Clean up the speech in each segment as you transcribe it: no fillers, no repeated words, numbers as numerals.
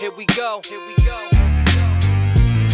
Here we go.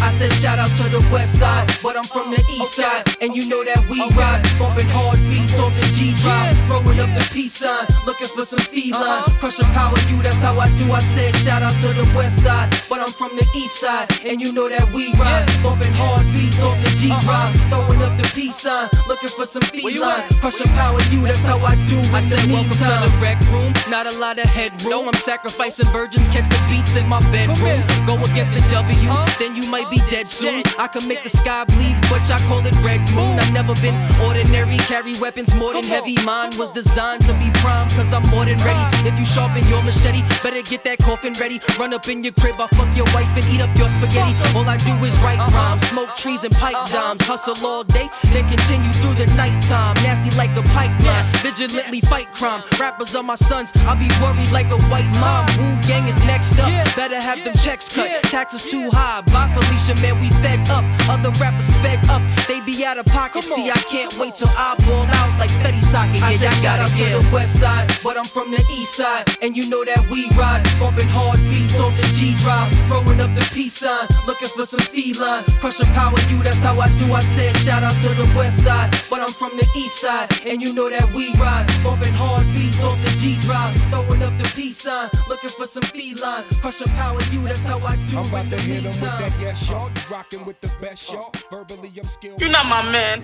I said shout out to the west side, but I'm from the east side, and you know that we ride, bumping hard beats on the G drive, throwing up the peace sign, looking for some feline, crushing power you, that's how I do. I said shout out to the west side, but I'm from the east side, and you know that we ride, bumping hard beats on the G drive, throwing up the peace sign, looking for some feline, crushing power you, that's how I do. I said welcome to the rec room, not a lot of headroom, I'm sacrificing virgins, catch the beats in my bedroom, go against the W, then you might be dead soon. I can make the sky bleed, but I call it red moon. I've never been ordinary, carry weapons more than heavy. Mine was designed to be prime, cause I'm more than ready. If you sharpen your machete, better get that coffin ready. Run up in your crib, I fuck your wife and eat up your spaghetti. All I do is write rhymes, smoke trees and pipe dimes. Hustle all day, then continue through the nighttime. Nasty like a pipeline, vigilantly fight crime. Rappers are my sons, I'll be worried like a white mom. Wu Gang is next up, better have them checks cut. Taxes too high, bye Felicia, man, we fed up. Other rappers sped up, they be out of pocket. See, I can't wait till I ball out like Fetty Socket. I said shout out to the west side, but I'm from the east side, and you know that we ride, bumping hard beats on the G drive, throwing up the peace sign, looking for some feline, crushing power you, that's how I do. I said shout out to the west side, but I'm from the east side, and you know that we ride, bumping hard beats on the G drive, throwing up the peace sign, looking for some feline, crushing power you, that's how I do. I'm about to hit 'em with that yes, y'all. You rockin' with the best, y'all. Verbally, I'm skilled. You're not my man.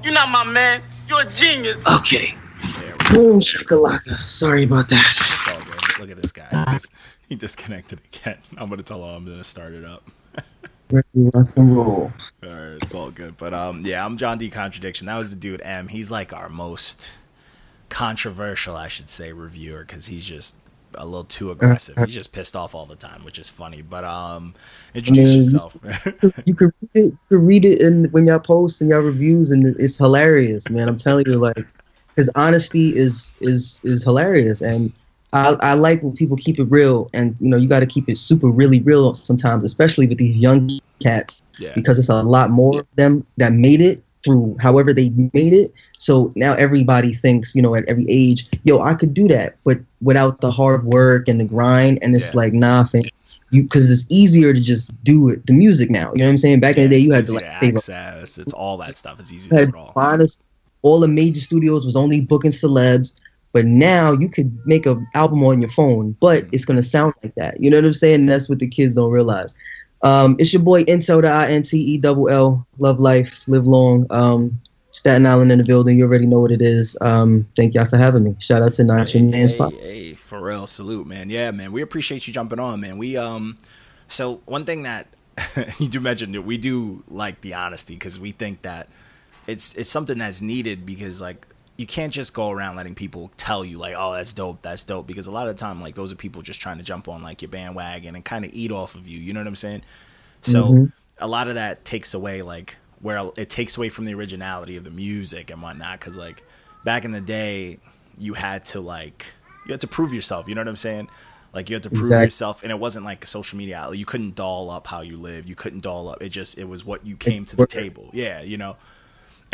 You're not my man. You're a genius. Okay. Boom, shakalaka. Sorry about that. It's all good. Look at this guy. He disconnected again. I'm gonna tell him I'm gonna start it up. Ready, rock and roll. Alright, it's all good. But yeah, I'm John D. Contradiction. That was the dude M. He's like our most controversial, I should say, reviewer, because he's just a little too aggressive. He's just pissed off all the time, which is funny. But introduce yourself. You could read it in when y'all post and y'all reviews, and it's hilarious, man. I'm telling you, like, because honesty is hilarious, and I like when people keep it real, and you know you got to keep it super really real sometimes, especially with these young cats, because it's a lot more of them that made it through however they made it. So now everybody thinks, you know, at every age, yo, I could do that, but without the hard work and the grind, and it's like, nah, fam, because it's easier to just do it, the music now. You know what I'm saying? Back in the day, you had to like access. It's all that stuff. It's easy to do it all. Honest, all the major studios was only booking celebs, but now you could make an album on your phone, but it's gonna sound like that. You know what I'm saying? And that's what the kids don't realize. It's your boy iNTeLL, the iNTeLL. Love life, live long. Staten Island in the building. You already know what it is. Thank y'all for having me. Shout out to Notch and Manz W. Hey, for real, salute, man. Yeah, man, we appreciate you jumping on, man. We so one thing that you do mention that we do like the honesty, because we think that it's something that's needed, because like you can't just go around letting people tell you like, oh, that's dope, because a lot of the time like those are people just trying to jump on like your bandwagon and kind of eat off of you. You know what I'm saying? So a lot of that takes away like where it takes away from the originality of the music and whatnot, because like back in the day you had to prove yourself. You know what I'm saying? Like you had to prove yourself, and it wasn't like a social media. You couldn't doll up how you lived. You couldn't doll up. It was what you came to the table. Yeah, you know.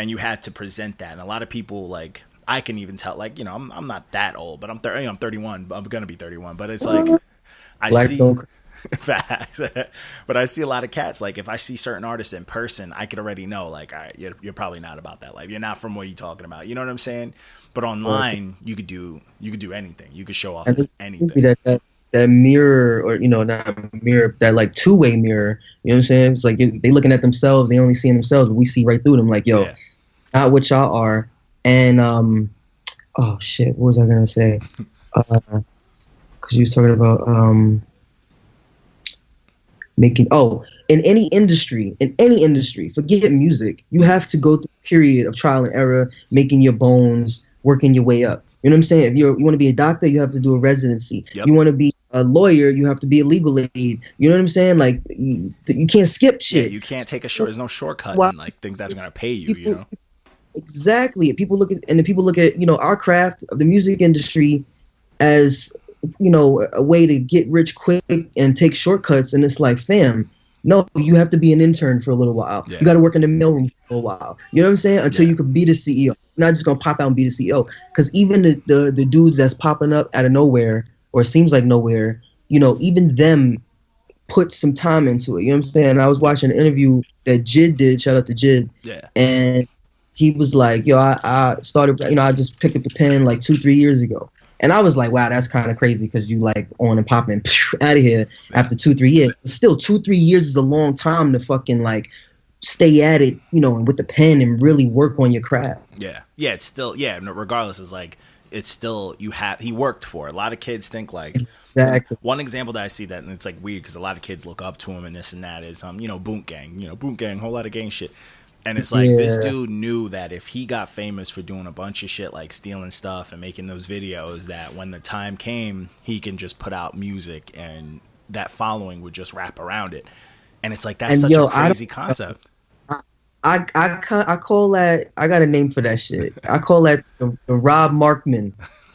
And you had to present that. And a lot of people, like, I can even tell, like, you know, I'm not that old, but I'm 31. But I'm gonna be 31. But it's like I see facts. But I see a lot of cats. Like, if I see certain artists in person, I could already know, like, all right, you're probably not about that life. You're not from what you're talking about. You know what I'm saying? But online, you could do anything. You could show off anything. That mirror, or, you know, not mirror, that like two-way mirror. You know what I'm saying? It's like they looking at themselves. They only seeing themselves, but we see right through them. Like, yo. Yeah. Not what y'all are. And oh shit, what was I gonna say? Because you was talking about in any industry, forget music, you have to go through a period of trial and error, making your bones, working your way up. You know what I'm saying? If you want to be a doctor, you have to do a residency. Yep. You want to be a lawyer, you have to be a legal aid. You know what I'm saying? Like you can't skip shit. Yeah, you can't take there's no shortcut in like things that are gonna pay you. You know. Exactly. People look at, you know, our craft of the music industry as, you know, a way to get rich quick and take shortcuts. And it's like, fam, no, you have to be an intern for a little while. Yeah. You got to work in the mailroom for a while. You know what I'm saying? Until you can be the CEO. You're not just going to pop out and be the CEO. Because even the dudes that's popping up out of nowhere, or seems like nowhere, you know, even them, put some time into it. You know what I'm saying? I was watching an interview that Jid did. Shout out to Jid. Yeah. And he was like, yo, I started, I just picked up the pen like 2-3 years ago. And I was like, wow, that's kind of crazy because you like on and popping out of here after 2-3 years. But still, 2-3 years is a long time to fucking like stay at it, and with the pen and really work on your craft. Yeah. Yeah, it's still, no, regardless, is like, it's still, he worked for it. A lot of kids think like, exactly. One example that I see that, and it's like weird because a lot of kids look up to him and this and that is, Boot Gang, Boot Gang, whole lot of gang shit. And it's like, this dude knew that if he got famous for doing a bunch of shit like stealing stuff and making those videos, that when the time came, he can just put out music and that following would just wrap around it. And it's like, that's such a crazy concept. I call that, I got a name for that shit. I call that the Rob Markman. You know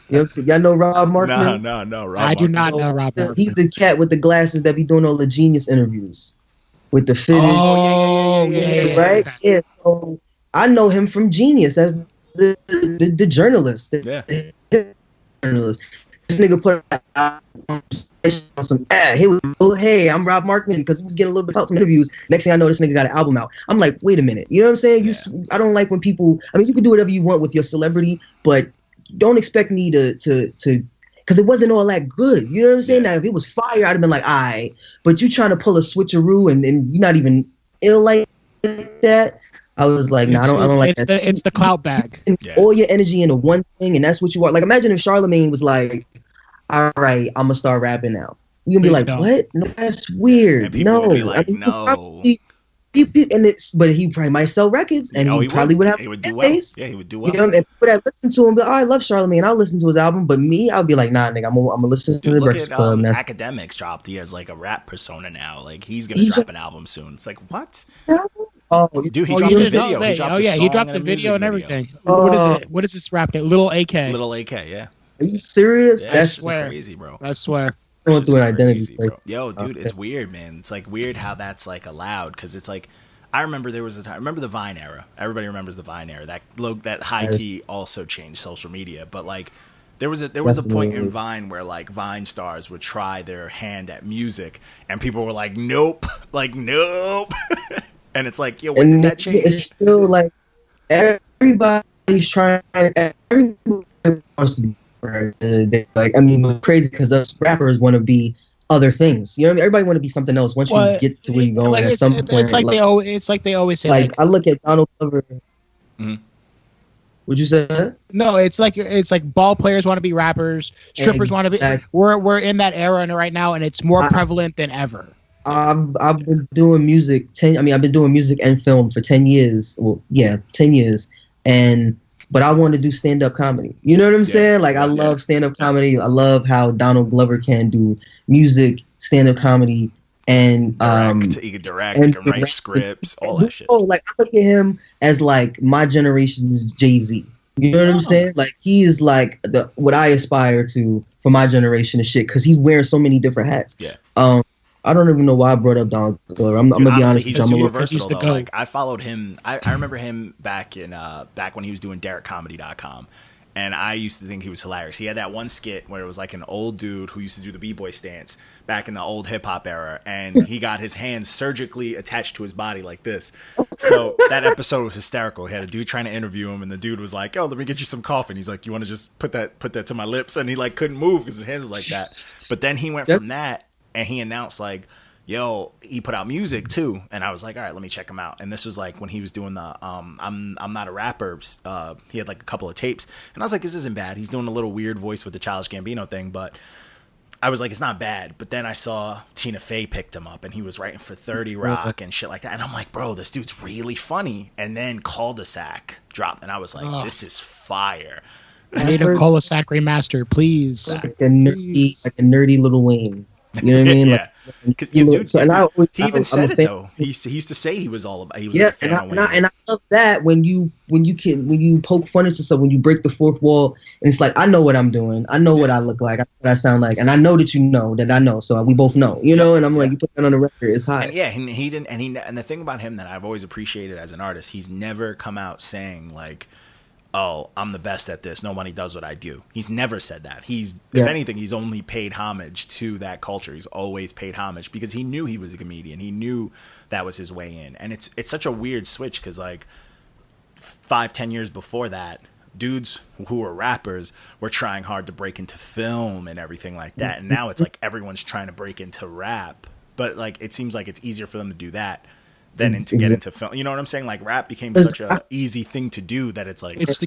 what I'm saying? Y'all know Rob Markman? No. Rob I do not know Rob Markman. He's the cat with the glasses that be doing all the Genius interviews with the fitted. Oh, yeah. Right? Yeah, so I know him from Genius as the journalist. The journalist. This nigga put out some, here we go. Hey, I'm Rob Markman, because he was getting a little bit of help from interviews. Next thing I know, this nigga got an album out. I'm like, wait a minute. You know what I'm saying? Yeah. I don't like when people, you can do whatever you want with your celebrity, but don't expect me to because it wasn't all that good. You know what I'm saying? Now, if it was fire, I'd have been like, aight. But you trying to pull a switcheroo and you're not even ill like that. I was like, I don't like that. It's the clout bag. All your energy into one thing, and that's what you are. Like, imagine if Charlemagne was like, all right, I'm gonna start rapping now. You're gonna be like, what? No, that's weird. And people would be like, no. But he probably might sell records, and he probably would have. He would do well. Yeah, he would do well. And people that listen to him, I love Charlemagne. I'll listen to his album, but me, I'll be like, nah, nigga, I'm gonna listen to the Breakfast Club. Academics dropped. He has like a rap persona now. Like he's gonna drop an album soon. It's like, what? Oh, dude, he dropped a video. He dropped the video and everything. What is it? What is this rap name? Little AK. Yeah. Are you serious? Yeah, that's crazy, bro. I swear. Going through an identity. Yo, dude, it's weird, man. It's like weird how that's like allowed, because it's like, I remember there was a time. Remember the Vine era? Everybody remembers the Vine era. That high key also changed social media, but like there was a point in Vine where like Vine stars would try their hand at music, and people were like, nope, and it's like, yo, when did that change? It's still like everybody's trying. Everybody wants to be like, it's crazy because us rappers want to be other things. You know what I mean? Everybody want to be something else. Once you get to where you're going, like at some point, it's like they always say. Like I look at Donald Glover. Mm-hmm. Would you say that? No, it's like ball players want to be rappers, strippers want to be. We're in that era right now, and it's more prevalent than ever. I've been doing music I've been doing music and film for 10 years. Well, 10 years, but I want to do stand-up comedy. You know what I'm saying? Like, I love stand-up comedy. I love how Donald Glover can do music, stand-up comedy, and he can direct, he can write scripts, all that shit. Oh, like, I look at him as like my generation's Jay-Z. You know what I'm saying? Like, he is like what I aspire to for my generation of shit, because he's wearing so many different hats. Yeah. I don't even know why I brought up Donald Glover. I'm gonna be honest. He's super versatile though. Like, I followed him. I remember him back when he was doing DerekComedy.com, and I used to think he was hilarious. He had that one skit where it was like an old dude who used to do the b-boy stance back in the old hip hop era, and he got his hands surgically attached to his body like this. So that episode was hysterical. He had a dude trying to interview him, and the dude was like, "Oh, let me get you some coffee." And he's like, "You want to just put that to my lips?" And he like couldn't move because his hands was like that. But then he went from that. And he announced like, yo, he put out music too. And I was like, all right, let me check him out. And this was like when he was doing the I'm not a rapper. He had like a couple of tapes. And I was like, this isn't bad. He's doing a little weird voice with the Childish Gambino thing. But I was like, it's not bad. But then I saw Tina Fey picked him up, and he was writing for 30 Rock and shit like that. And I'm like, bro, this dude's really funny. And then Cul-de-sac dropped. And I was like, this is fire. I need a Cul-de-sac remaster, please. Like a nerdy Little Wayne. You know what I mean? Yeah. He even said it though. He used to say he was all about. He was like and I love that when you poke fun at yourself, when you break the fourth wall, and it's like, I know what I'm doing. I know what I look like. I know what I sound like, and I know that you know that I know. So we both know, you know. And I'm like, you put that on the record, it's high. And he didn't. And the thing about him that I've always appreciated as an artist, he's never come out saying like, oh, I'm the best at this. Nobody does what I do. He's never said that. If anything, he's only paid homage to that culture. He's always paid homage because he knew he was a comedian. He knew that was his way in. And it's such a weird switch because like 5-10 years before that, dudes who were rappers were trying hard to break into film and everything like that. And now it's like everyone's trying to break into rap. But like it seems like it's easier for them to do that than to get into film. You know what I'm saying? Like rap became such a easy thing to do that it's like it's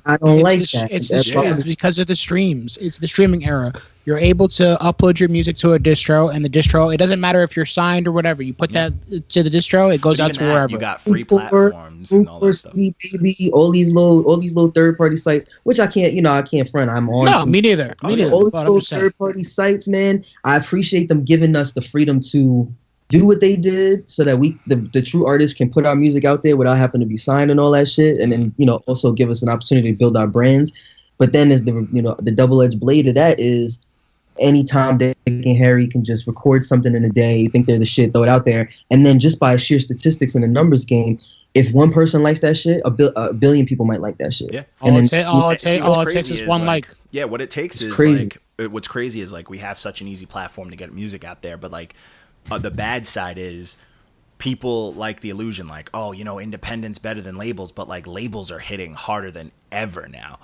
because of the streams. It's the streaming era. You're able to upload your music to a distro, and the distro, it doesn't matter if you're signed or whatever. You put that to the distro, it goes out to wherever. You got free platforms and all that stuff. Baby, all these little third party sites, which I can't front. I'm on. No, me neither. All these little third party sites, man. I appreciate them giving us the freedom to do what they did so that the true artists can put our music out there without having to be signed and all that shit, and then also give us an opportunity to build our brands. But then is the double-edged blade of that is anytime Dick and Harry can just record something in a day, think they're the shit, throw it out there, and then just by sheer statistics in a numbers game, if one person likes that shit, a billion people might like that shit. Yeah. All it takes is one like. Yeah, what it takes is crazy. like what's crazy is like we have such an easy platform to get music out there, but like the bad side is people like the illusion, like, oh, independent's better than labels, but like labels are hitting harder than ever now.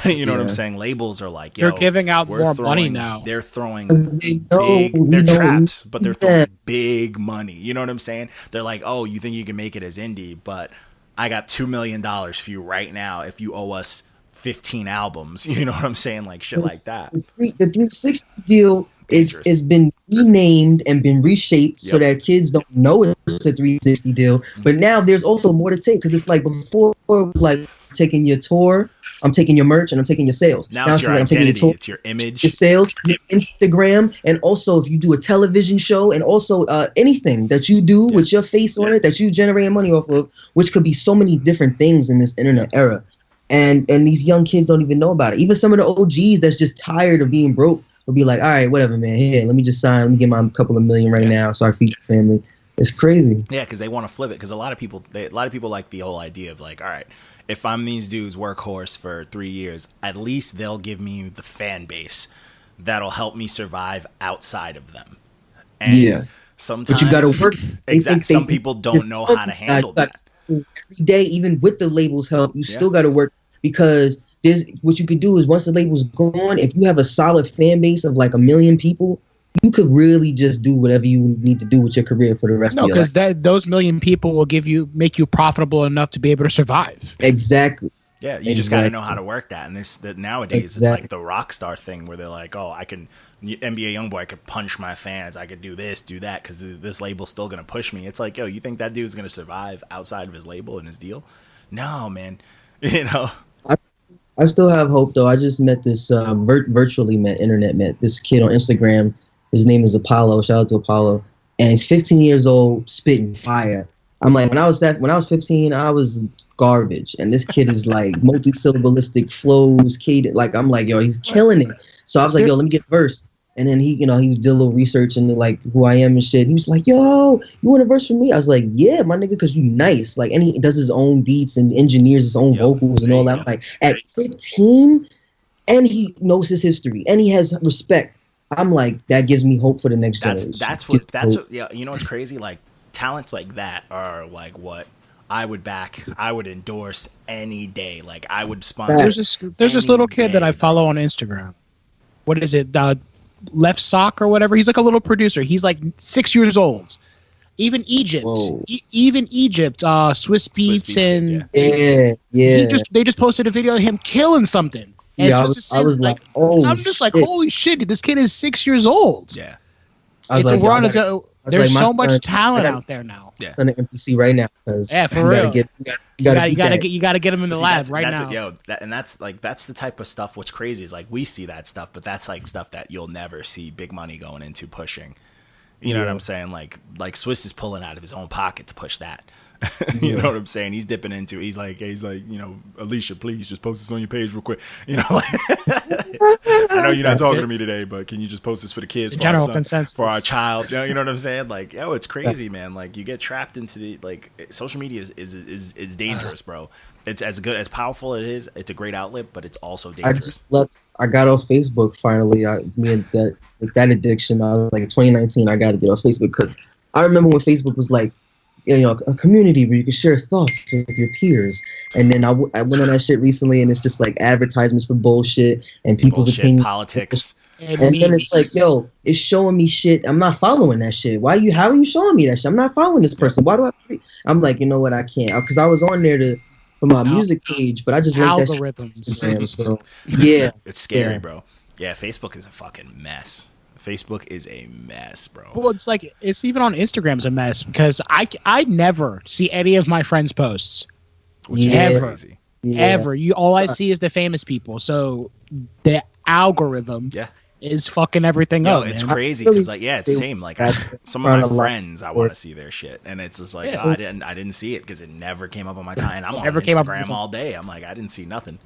You know what I'm saying? Labels are like, they're giving out more money now. They're throwing they're traps, but they're throwing big money. You know what I'm saying? They're like, oh, you think you can make it as indie, but I got $2 million for you right now if you owe us 15 albums. You know what I'm saying? Like shit like that. The 360 deal has been renamed and been reshaped so that kids don't know it's a 360 deal. But now there's also more to take because it's like before it was like taking your tour, I'm taking your merch, and I'm taking your sales. Now it's your like, identity, I'm taking your tour, it's your image, your sales, your Instagram, and also if you do a television show and also anything that you do with your face on it that you generate money off of, which could be so many different things in this internet era. And these young kids don't even know about it. Even some of the OGs that's just tired of being broke will be like, all right, whatever, man. Here, let me just sign. Let me get my couple of million right now so I feed your family. It's crazy. Yeah, because they want to flip it. Because a lot of people like the whole idea of like, all right, if I'm these dudes workhorse for 3 years, at least they'll give me the fan base that'll help me survive outside of them. And sometimes, but you got to work. Exactly. Some people don't know how to handle that. Every day, even with the label's help, you still got to work because there's what you could do is once the label's gone, if you have a solid fan base of like 1 million people, you could really just do whatever you need to do with your career for the rest of your life. No, because those 1 million people will make you profitable enough to be able to survive. Exactly. Yeah, you just got to know how to work that. And nowadays, it's like the rock star thing where they're like, oh, I can, NBA Youngboy, I could punch my fans. I could do this, do that, because this label's still going to push me. It's like, yo, you think that dude's going to survive outside of his label and his deal? No, man. I still have hope, though. I just met this, internet met this kid on Instagram. His name is Apollo. Shout out to Apollo. And he's 15 years old, spitting fire. I'm like, when I was 15, I was garbage, and this kid is like multi-syllabalistic flows, cadence. Like I'm like, yo, he's killing it. So I was like, yo, let me get a verse. And then he did a little research into like who I am and shit. He was like, yo, you want a verse from me? I was like, yeah, my nigga, because you nice. Like, and he does his own beats and engineers his own vocals and all that. Like at 15, and he knows his history and he has respect. I'm like, that gives me hope for the next generation. That's what. Yeah, you know what's crazy? Like talents like that are like what I would back. I would endorse any day. Like I would sponsor. There's this little kid that I follow on Instagram. What is it? Left Sock or whatever. He's like a little producer. He's like 6 years old. Even Egypt, Swiss Beats and yeah. They just posted a video of him killing something. And I was like, oh, I'm just like, holy shit! This kid is 6 years old. Yeah, there's so much talent out there now. Yeah, on the MPC right now. For real. You gotta get him in the lab right now. That's the type of stuff. What's crazy is like we see that stuff, but that's like stuff that you'll never see big money going into pushing. You know what I'm saying? Like Swiss is pulling out of his own pocket to push that. You know what I'm saying? He's dipping into. He's like, Alicia, please just post this on your page real quick. Like, I know you're not talking to me today, but can you just post this for the kids, for general our son, consensus, for our child? You know what I'm saying? Like, it's crazy, man. Like, you get trapped into the social media is dangerous, bro. It's as good as powerful it is. It's a great outlet, but it's also dangerous. I got off Facebook finally. Me and that addiction. I was like 2019. I got to get off Facebook because I remember when Facebook was like, a community where you can share thoughts with your peers. And then I went on that shit recently, and it's just like advertisements for bullshit and people's opinions, politics. And then it's like, it's showing me shit. I'm not following that shit. How are you showing me that shit? I'm not following this person. Why do I? I'm like, you know what? I can't, because I was on there for my music page, but I just linked algorithms. That shit. So, yeah, it's scary, bro. Yeah, Facebook is a fucking mess. Facebook is a mess, bro. Well, it's even on Instagram's a mess because I never see any of my friends' posts. Which is crazy. Ever. All I see is the famous people. So the algorithm is fucking everything up. It's man. crazy because it's the same. Like some of my friends, I want to see their shit, and it's just like I didn't see it because it never came up on my time. I'm on Instagram all day. I'm like, I didn't see nothing.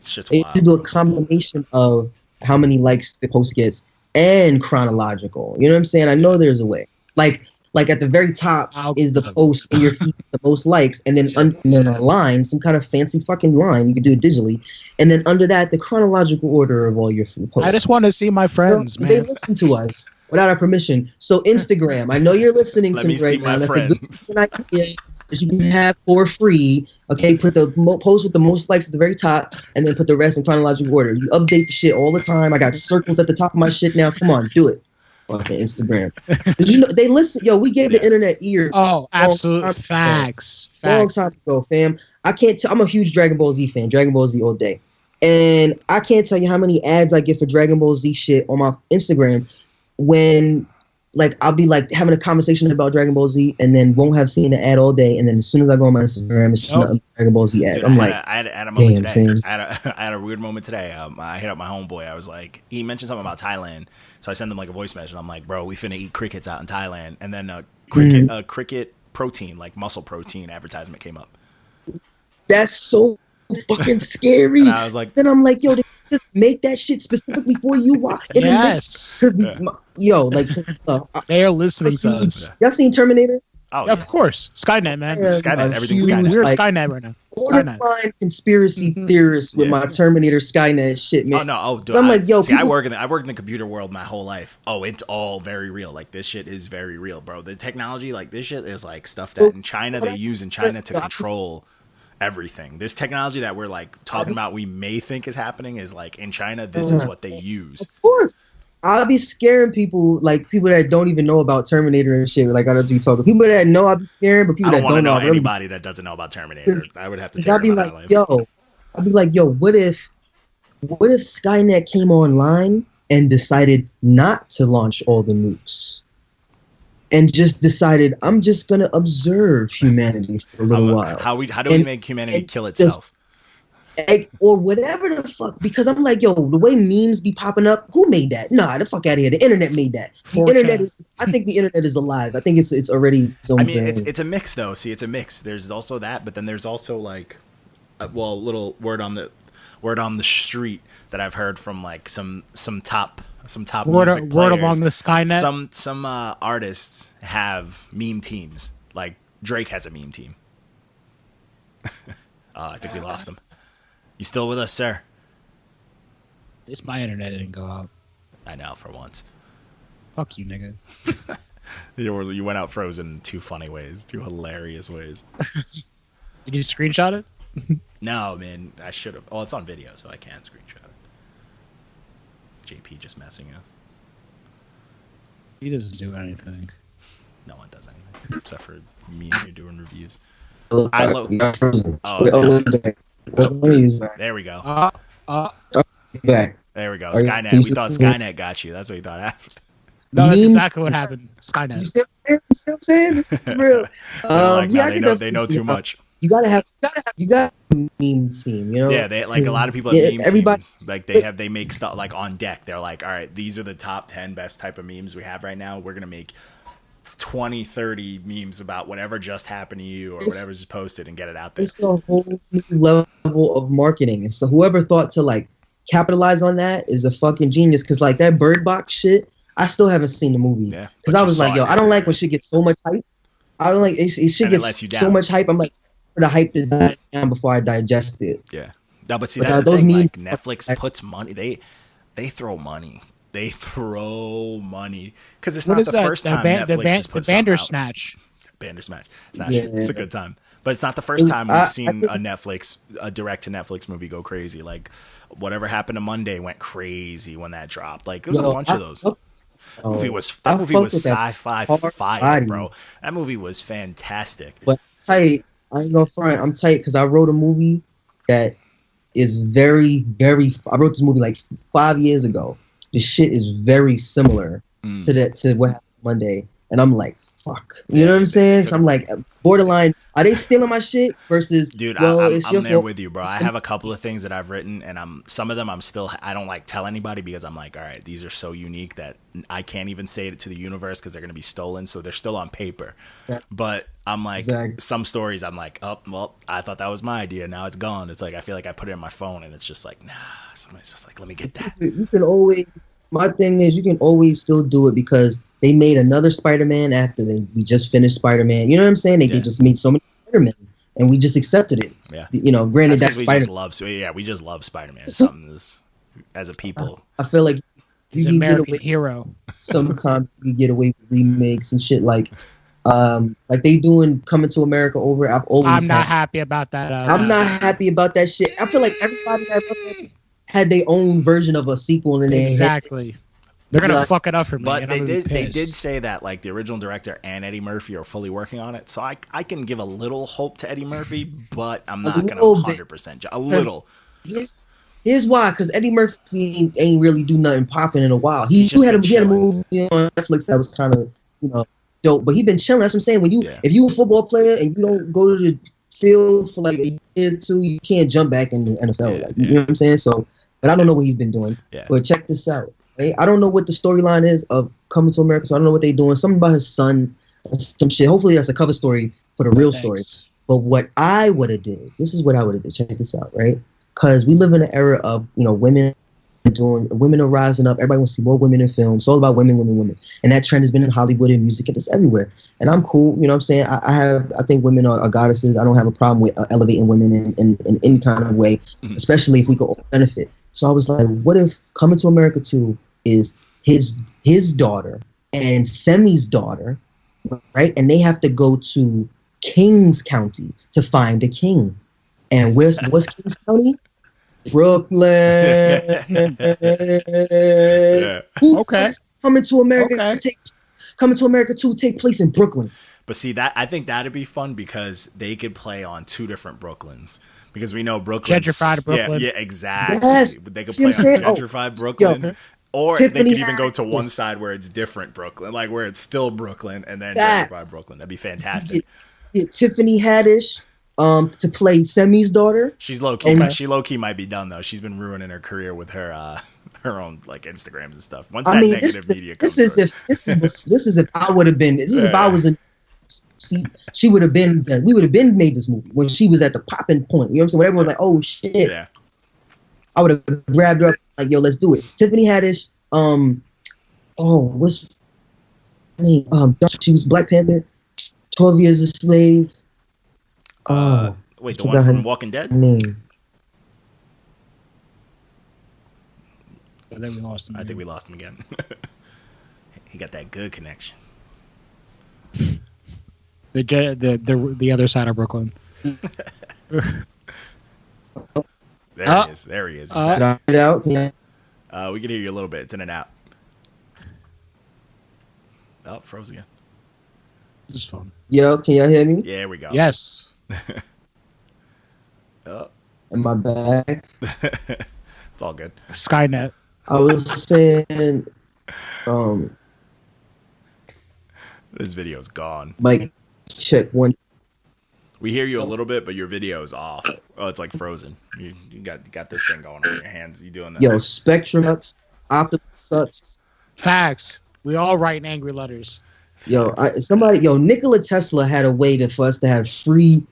It's just wild. They do a combination of how many likes the post gets and chronological. You know what I'm saying? I know there's a way. Like at the very top is the post in your feed with the most likes, and then a line, some kind of fancy fucking line. You can do it digitally, and then under that, the chronological order of all your posts. I just want to see my friends, man. They listen to us without our permission. So Instagram, I know you're listening to me right now. That's a good idea that you can have for free. Okay, put the post with the most likes at the very top, and then put the rest in chronological order. You update the shit all the time. I got circles at the top of my shit now. Come on, do it. Fucking Instagram. They listen. Yo, we gave the internet ear. Oh, absolute facts. Long time ago, fam. I can't tell. I'm a huge Dragon Ball Z fan. Dragon Ball Z all day. And I can't tell you how many ads I get for Dragon Ball Z shit on my Instagram when, I'll be, having a conversation about Dragon Ball Z and then won't have seen the ad all day. And then as soon as I go on my Instagram, it's just another Dragon Ball Z ad. Dude, I'm I had a moment today. I had a weird moment today. I hit up my homeboy. I was like, he mentioned something about Thailand. So I sent him a voice message. And I'm like, bro, we finna eat crickets out in Thailand. And then cricket protein, muscle protein advertisement came up. That's so fucking scary. And I was like, then I'm like, yo, they just make that shit specifically for you. Yes. Yo, they are listening to us. Y'all seen Terminator? Oh, yeah, of course. Skynet, man. Skynet, everything's Skynet. We're Skynet right now. Borderline conspiracy theorist with my Terminator Skynet shit, man. Oh no! Oh, dude, so I'm like, yo, I work in the computer world my whole life. Oh, it's all very real. This shit is very real, bro. The technology, this shit is stuff that in China they use in China to control everything. This technology that we're talking about, we may think is happening, is in China. This is what they use. Of course. I'll be scaring people, people that don't even know about Terminator and shit. I don't be talking. People that know, I'll be scaring, but people that don't know. Anybody that doesn't know about Terminator, I would have to. I'll be like, yo, what if Skynet came online and decided not to launch all the nukes, and just decided I'm just gonna observe humanity for a little while? How do we make humanity kill itself? Or whatever the fuck, because I'm like, yo, the way memes be popping up, who made that? Nah, the fuck out of here. The internet made that. I think the internet is alive. I think it's already its own thing. It's a mix though. See, it's a mix. There's also that, but then there's also a little word on the street that I've heard from some top word music players. Along the Skynet. Some artists have meme teams. Like Drake has a meme team. I think we lost him. You still with us, sir? It's my internet didn't go out. I know, for once. Fuck you, nigga. You went out frozen in two hilarious ways. Did you screenshot it? No, man, I should have. Oh, it's on video, so I can screenshot it. JP just messing us. He doesn't do anything. No one does anything except for me and you doing reviews. There we go. There we go. Skynet. We thought Skynet got you. That's what we thought happened. No, that's exactly what happened. Skynet. You still saying it's real? They know too much. You got a meme team, you know? Yeah, they a lot of people have meme teams. They make stuff on deck. They're like, all right, these are the top 10 best type of memes we have right now. We're gonna make 20, 30 memes about whatever just happened to you or whatever just posted and get it out there. It's a whole new level of marketing. And so whoever thought to like capitalize on that is a fucking genius. Cause like that Bird Box shit, I still haven't seen the movie. Yeah, Cause I was like, yo, I don't like when shit gets so much hype. I don't like it shit gets so much hype. I'm like, for the hype to die down before I digest it. Yeah. No, but see, that's the thing. Like, Netflix puts money. They throw money. They throw money because it's not the first time Netflix has put something out. Bandersnatch. Bandersnatch. It's a good time. But it's not the first time we've seen a direct to Netflix movie go crazy. Like whatever happened to Monday went crazy when that dropped. Like there was a bunch of those. That movie was sci-fi fire, bro. That movie was fantastic. But tight, I ain't gonna front. I'm tight because I wrote a movie that is very, very. I wrote this movie like 5 years ago. The shit is very similar to what happened Monday, and I'm like, fuck. You know what I'm saying? So I'm like, borderline. Are they stealing my shit? Versus, dude, I'm there with you, bro. I have a couple of things that I've written, and some of them I don't like tell anybody because I'm like, all right, these are so unique that I can't even say it to the universe because they're gonna be stolen, so they're still on paper. Yeah. But I'm like, some stories, I'm like, oh, well, I thought that was my idea. Now it's gone. It's like I feel like I put it in my phone, and it's just like, nah. Somebody's just like, let me get that. You can always. My thing is, you can always still do it because they made another Spider-Man after we just finished Spider-Man. You know what I'm saying? They just made so many Spider-Man, and we just accepted it. Yeah. You know, granted that's Spider-Man. We just love Spider-Man. Something as a people. I feel like he's an American hero. Sometimes you get away with remakes and shit like they doing Coming to America over. I'm not happy about that. I'm not happy about that shit. I feel like everybody had their own version of a sequel in exactly. They're gonna fuck it up for me. But they did say that like the original director and Eddie Murphy are fully working on it, so I can give a little hope to Eddie Murphy, but I'm not gonna 100% a little. Here's why, because Eddie Murphy ain't really do nothing popping in a while. He had a movie on Netflix that was kind of dope, but he been chilling. That's what I'm saying. If you a football player and you don't go to the field for like a year or two, you can't jump back in the NFL. You know what I'm saying? So. But I don't know what he's been doing. Yeah. But check this out. Right? I don't know what the storyline is of Coming to America, so I don't know what they're doing. Something about his son, some shit. Hopefully that's a cover story for the real story. But what I would have did, this is what I would have did. Check this out, right? Because we live in an era of, women are rising up. Everybody wants to see more women in films. It's all about women. And that trend has been in Hollywood and music and it's everywhere. And I'm cool. You know what I'm saying? I think women are goddesses. I don't have a problem with elevating women in any kind of way, especially if we could all benefit. So I was like, what if Coming to America 2 is his daughter and Semi's daughter, right? And they have to go to Kings County to find a king. And what's Kings County? Brooklyn. Okay. Coming to America. Coming to America 2 take place in Brooklyn. But see, I think that'd be fun because they could play on two different Brooklyns. Because we know Brooklyn. Gentrified Brooklyn. Yeah, exactly. Yes. They could play on gentrified Brooklyn. Or Tiffany they could even go to one side where it's different Brooklyn, like where it's still Brooklyn and then gentrified Brooklyn. That'd be fantastic. Tiffany Haddish to play Semi's daughter. She's low key. She low key might be done though. She's been ruining her career with her own like Instagrams and stuff. Once that negative media comes. This is if I would have been. This is if I was in. She would have been. We would have been made this movie when she was at the popping point. You know what I'm saying? When everyone was like, "Oh shit!" Yeah. I would have grabbed her up like, "Yo, let's do it." Tiffany Haddish. She was Black Panther. 12 Years a Slave. Wait, the one from Walking Dead? Name. I think we lost him. I think we lost him again. He got that good connection. The other side of Brooklyn. There he is. Out? Yeah. We can hear you a little bit. It's in and out. Oh, froze again. This is fun. Yo, can y'all hear me? Yeah, here we go. Yes. Oh. Am I back? It's all good. Skynet. I was saying, this video's gone. Like, check one. We hear you a little bit, but your video's off. Oh, it's like frozen. You got this thing going on your hands. You doing that? Yo, Spectrum sucks. Optimus sucks. Facts. We all write angry letters. Nikola Tesla had a way for us to have free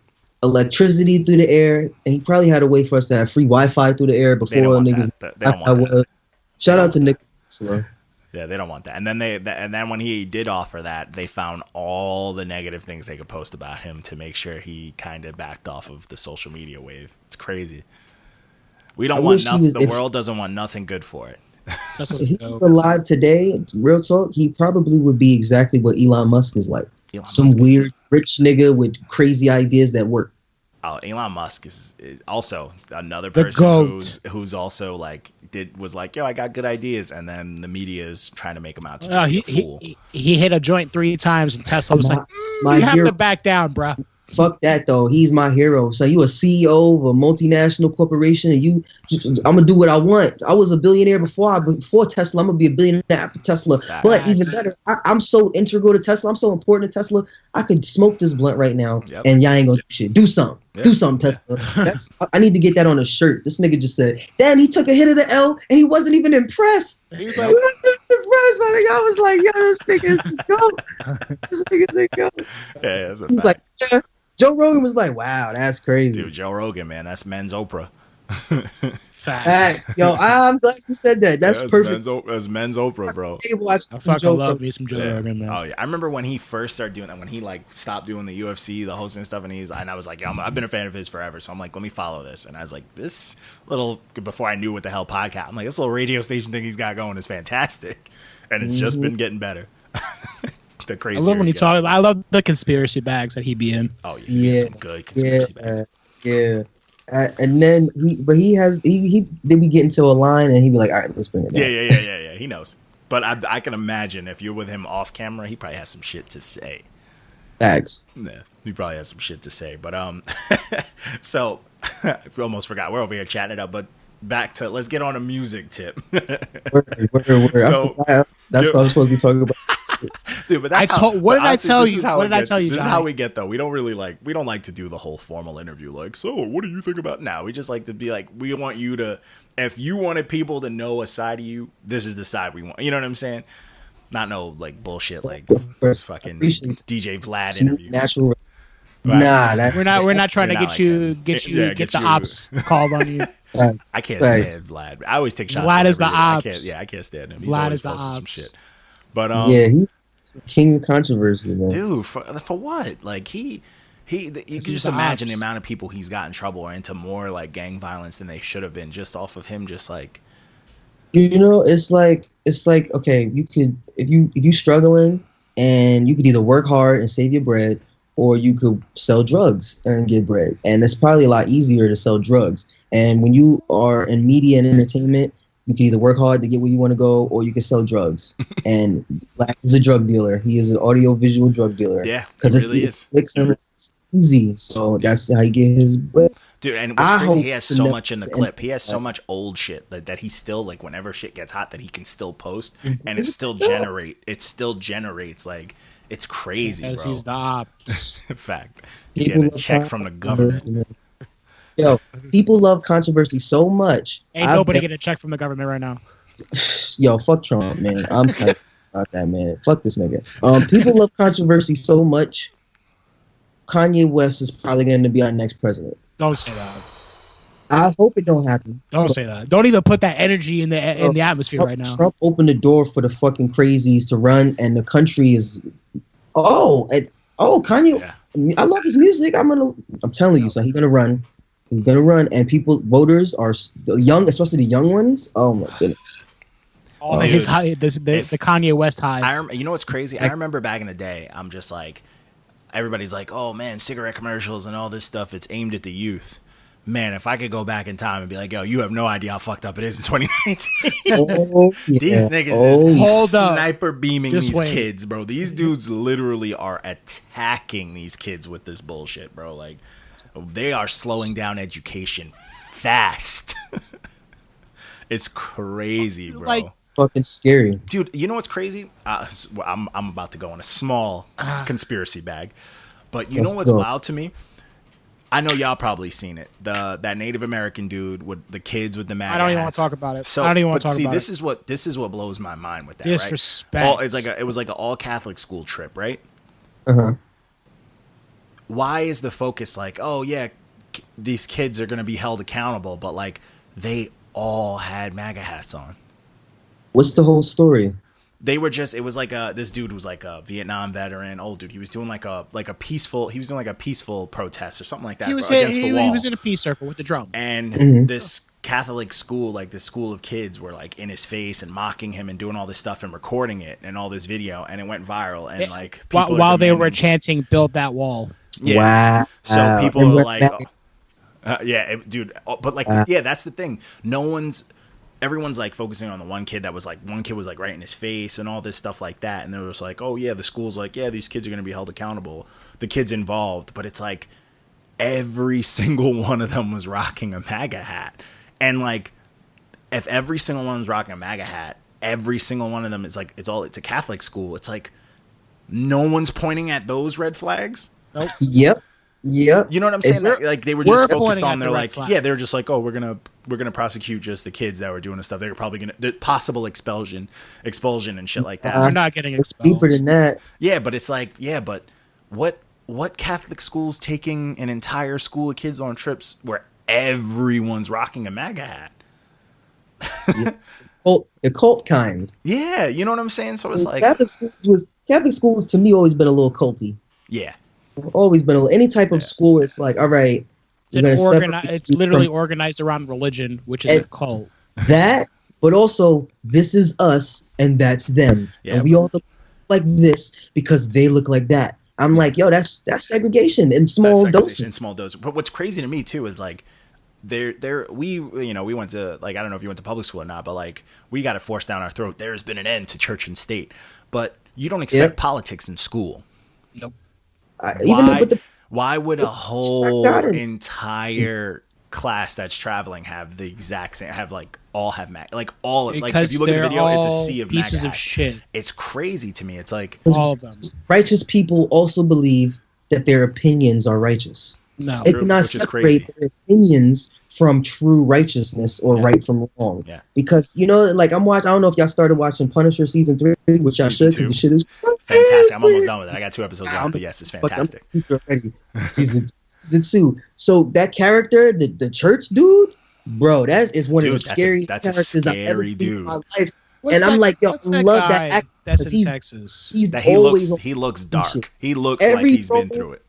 electricity through the air, and he probably had a way for us to have free Wi-Fi through the air before niggas. They don't want that. Shout out to Nikola Tesla. Yeah, they don't want that. And then when he did offer that, they found all the negative things they could post about him to make sure he kind of backed off of the social media wave. It's crazy. We don't want nothing. The world doesn't want nothing good for it. If he was alive today, real talk, he probably would be exactly what Elon Musk is like. Weird rich nigga with crazy ideas that work. Oh, Elon Musk is also another person who's also like was like, yo, I got good ideas, and then the media is trying to make him out to just be a fool. He hit a joint 3 times, and Tesla was you have to back down, bro. Fuck that though. He's my hero. So you a CEO of a multinational corporation, and I'm gonna do what I want. I was a billionaire before Tesla. I'm gonna be a billionaire after Tesla. But even better, I'm so integral to Tesla. I'm so important to Tesla. I could smoke this blunt right now, and y'all ain't gonna do shit. Do something. Yep. Do something, Tesla. I need to get that on a shirt. This nigga just said, damn, he took a hit of the L, and he wasn't even impressed. He was like, impressed, my nigga. I was like, yo, this nigga's a goat. This nigga's a goat. Yeah, that's a he was like, yeah. Joe Rogan was like, wow, that's crazy. Dude, Joe Rogan, man, that's Manz Oprah. Facts. Yo, I'm glad you said that. That's perfect. That's Manz Oprah, bro. I fucking love me some Joe Rogan, man. Oh, yeah. I remember when he first started doing that, when he like stopped doing the UFC, the hosting stuff, and I was like, I've been a fan of his forever. So I'm like, let me follow this. And I was like, this little, before I knew what the hell podcast, I'm like, this little radio station thing he's got going is fantastic. And it's just been getting better. The crazy. I love when he talks. I love the conspiracy bags that he be in. Oh yeah, some good conspiracy bags. Yeah. And then then we get into a line and he'd be like, all right, let's bring it down. Yeah. He knows. But I can imagine if you're with him off camera, he probably has some shit to say. Facts. Yeah, he probably has some shit to say. But so I almost forgot. We're over here chatting it up, but back to let's get on a music tip. Word. So, that's what I was supposed to be talking about. Dude, but that's what did I tell you? What did I tell you? This is how we get though. We don't like to do the whole formal interview. Like, so what do you think about now? We just like to be like, we want you to, if you wanted people to know a side of you, this is the side we want. You know what I'm saying? Not no like bullshit like fucking DJ Vlad interview. Natural. Right. Nah, we're not trying to get the ops called on you. I can't stand Vlad. I always take shots. Vlad is the ops. I can't stand him. He's Vlad always is the posting some ops. shit. But yeah, he's king of controversy, man. Dude, for what? Like you can just imagine the amount of people he's got in trouble or into more like gang violence than they should have been just off of him. Just like, you know, it's like okay, you could if you struggling and you could either work hard and save your bread, or you could sell drugs and get bread. And it's probably a lot easier to sell drugs. And when you are in media and entertainment, you can either work hard to get where you want to go, or you can sell drugs. And Black is a drug dealer. He is an audio-visual drug dealer. Yeah, because it really is. It's easy. So that's how you get his bread. Dude, and what's crazy, he has so much in the clip. He has so much old shit that he still, like, whenever shit gets hot, that he can still post, and it still generates, like, it's crazy, bro. He's the ops. Fact. He's getting a check from the government. Yo, people love controversy so much. Ain't nobody getting a check from the government right now. Yo, fuck Trump, man. I'm tight about that, man. Fuck this nigga. People love controversy so much. Kanye West is probably going to be our next president. Don't say that. I hope it don't happen. Don't say that. Don't even put that energy in the atmosphere right now. Trump opened the door for the fucking crazies to run, and the country is. Kanye. Yeah. I love his music. I'm telling you, so he's gonna run. He's gonna run, and voters are young, especially the young ones. Oh my goodness. The Kanye West high. You know what's crazy? I remember back in the day. I'm just like, everybody's like, oh man, cigarette commercials and all this stuff. It's aimed at the youth. Man, if I could go back in time and be like, yo, you have no idea how fucked up it is in 2019. These niggas is sniper beaming these kids, bro. These dudes literally are attacking these kids with this bullshit, bro. Like, they are slowing down education fast. It's crazy, bro. Like, fucking scary. Dude, you know what's crazy? I'm about to go on a small conspiracy bag. But you know what's wild to me? I know y'all probably seen it. That Native American dude with the kids with the MAGA I don't even hats. want to talk about it. So, I don't even want to talk about this it. this is what blows my mind with that. Disrespect. Right? It was like an all Catholic school trip, right? Uh-huh. Why is the focus like, oh yeah, these kids are gonna be held accountable, but like they all had MAGA hats on. What's the whole story? They were just, it was like this dude was like a Vietnam veteran, old dude. He was doing like a peaceful protest or something like that against the wall. He was in a peace circle with the drum. And this Catholic school, like this school of kids, were like in his face and mocking him and doing all this stuff and recording it and all this video, and it went viral. And like while they were chanting, "Build that wall." Yeah. Wow. So people were like, dude, but like, yeah, that's the thing. Everyone's like focusing on the one kid was like right in his face and all this stuff like that. And they were just like, oh yeah, the school's like, yeah, these kids are going to be held accountable. The kids involved, but it's like every single one of them was rocking a MAGA hat. And like, if every single one was rocking a MAGA hat, every single one of them is like, it's a Catholic school. It's like, no one's pointing at those red flags. Nope. Yep. Yep. You know what I'm saying? Like they were just focused on the red flags. Yeah, they were just like, oh, we're gonna prosecute just the kids that were doing this stuff. They're probably the possible expulsion and shit like that. We're not getting It's expelled. deeper than that. Yeah, but it's like, yeah, but what Catholic school's taking an entire school of kids on trips where everyone's rocking a MAGA hat? The cult kind. Yeah, you know what I'm saying? So it's like Catholic schools to me always been a little culty. yeah. Always been any type of school where it's like, all right, It's literally organized around religion, which is a cult. That, but also this is us and that's them, and we all look like this because they look like that. I'm like, yo, that's segregation in small doses. But what's crazy to me too is like, we went to, like, I don't know if you went to public school or not, but like we got it forced down our throat. There's been an end to church and state, but you don't expect politics in school. Nope. Why would a whole entire class that's traveling have the exact same, all have MAGA, like all of, like if you look at the video, it's a sea of pieces MAGA of shit. It's crazy to me. It's like all of them. Righteous people also believe that their opinions are righteous. No, they cannot separate their opinions from true righteousness or right from wrong. Yeah. Because like I don't know if y'all started watching Punisher season 3, which y'all should, because the shit is fantastic. I'm almost done with it. I got 2 episodes left, but yes, it's fantastic. Season 2. So that character, the church dude, bro, that is one of the scariest characters I've ever seen in my life. I'm like, yo, I love that actor. That's in Texas. He looks dark. He looks like he's been through it.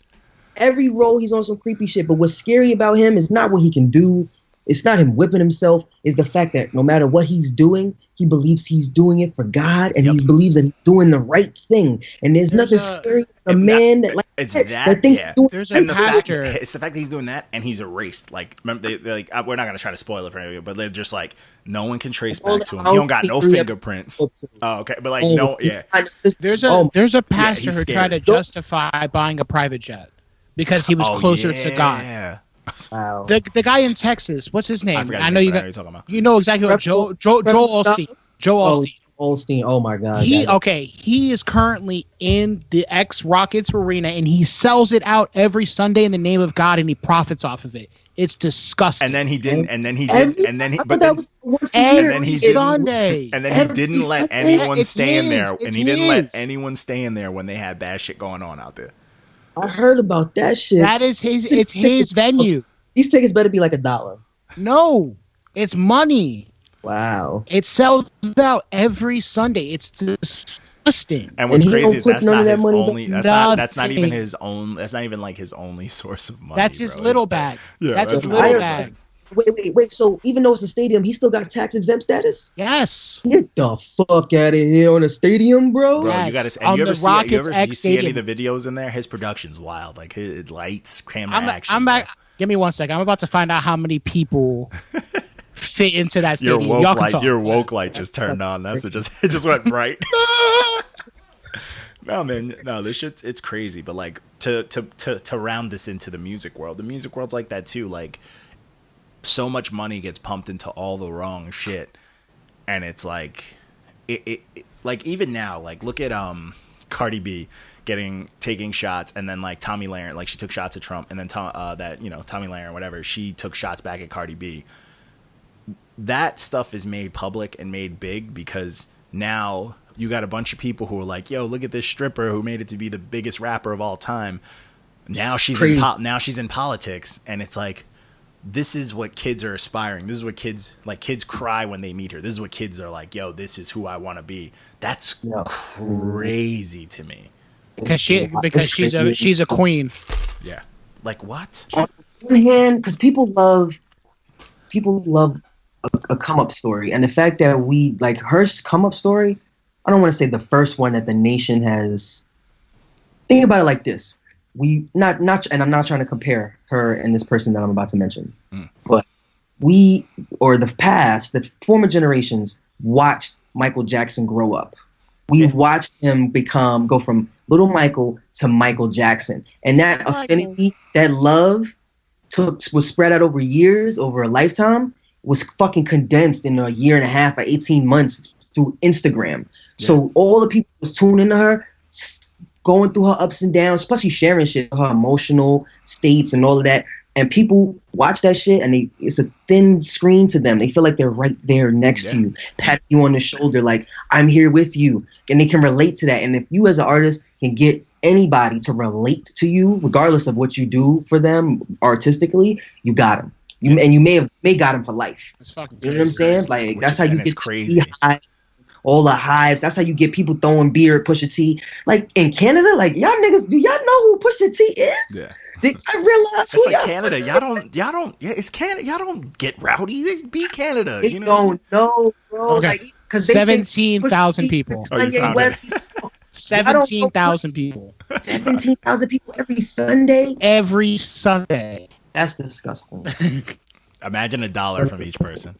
Every role he's on some creepy shit, but what's scary about him is not what he can do. It's not him whipping himself. It's the fact that no matter what he's doing, he believes he's doing it for God, and he believes that he's doing the right thing. And there's nothing scary about a man that thinks he's doing there's a pastor. It's the fact that he's doing that, and he's erased. Like, remember, they're like, we're not gonna try to spoil it for anybody, but they're just like, no one can trace back to him. He don't got no fingerprints. Oh, okay, but like, There's a pastor who tried to justify buying a private jet because he was closer to God. Wow. The guy in Texas, what's his name? I know you know exactly what Joel Osteen. Joel Osteen. Oh my God. He is currently in the X Rockets arena and he sells it out every Sunday in the name of God and he profits off of it. It's disgusting. And then he didn't let anyone stay in there, and he didn't let anyone stay in there when they had bad shit going on out there. I heard about that shit. That is it's his venue. These tickets better be like $1. No, it's money. Wow. It sells out every Sunday. It's disgusting. And what's crazy is that's not his only. That's not even his own. That's not even like his only source of money. That's his little bag. Yeah, that's his little bag. Wait. So even though it's a stadium, he still got tax exempt status? Yes. Get the fuck out of here on a stadium, bro. Yes. You gotta. You ever see any of the videos in there? His production's wild. Like his lights, camera action. I'm back. Give me 1 second. I'm about to find out how many people fit into that stadium. Your woke light just turned on. That's what it just went bright. No, man. No, this shit's it's crazy. But like to round this into the music world world's like that too. Like, so much money gets pumped into all the wrong shit, and it's like it like even now, like look at Cardi B taking shots, and then like Tommy Lahren, like she took shots at Trump, and then Tommy Lahren, whatever, she took shots back at Cardi B. That stuff is made public and made big because now you got a bunch of people who are like, yo, look at this stripper who made it to be the biggest rapper of all time. Now she's in politics, and it's like, this is what kids are aspiring. This is what kids cry when they meet her. This is what kids are like, yo, this is who I want to be. That's crazy to me. Because she's a queen. Yeah. Like what? On one hand, because people love a come up story, and the fact that we like her come up story. I don't want to say the first one that the nation has. Think about it like this: and I'm not trying to compare her and this person that I'm about to mention, but the former generations watched Michael Jackson grow up. We watched him go from little Michael to Michael Jackson, and that affinity, that love, was spread out over years, over a lifetime, was fucking condensed in a year and a half or 18 months through Instagram. Yeah. So all the people was tuning into her, going through her ups and downs, especially sharing shit, her emotional states and all of that. And people watch that shit, and it's a thin screen to them. They feel like they're right there next to you, patting you on the shoulder, like, I'm here with you. And they can relate to that. And if you as an artist can get anybody to relate to you, regardless of what you do for them artistically, you got them. And you may got them for life. That's fucking crazy. You know what I'm saying? Like, that's how you get crazy. All the hives. That's how you get people throwing beer at Pusha T. Like, in Canada, like, y'all niggas, do y'all know who Pusha T is? Yeah. I realize it's like Canada. It's Canada. Y'all don't get rowdy. They be Canada. You don't know, bro. Okay. Like, 17,000 people. You found 17,000 people. 17,000 people every Sunday. Every Sunday. That's disgusting. Imagine $1 from each person.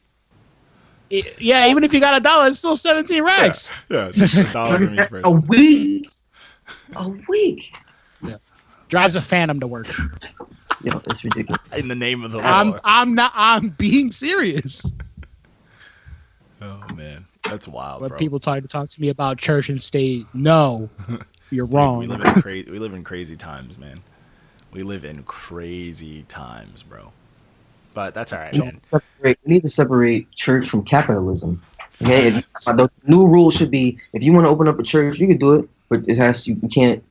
Yeah, even if you got $1, it's still 17 racks. Yeah, just $1 from each person. A week. Yeah. Drives a Phantom to work. Yo, that's ridiculous. In the name of the Lord. I'm being serious. Oh man, that's wild. When bro. people try to talk to me about church and state, no, you're wrong. We live in crazy times, man. We live in crazy times, bro. But that's all right, man. We need to separate church from capitalism. Okay, the new rule should be: if you want to open up a church, you can do it, but you can't.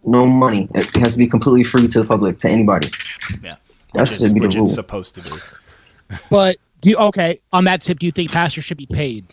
No money. It has to be completely free to the public, to anybody. Yeah, that should be the rule. It's supposed to be. But on that tip, do you think pastors should be paid?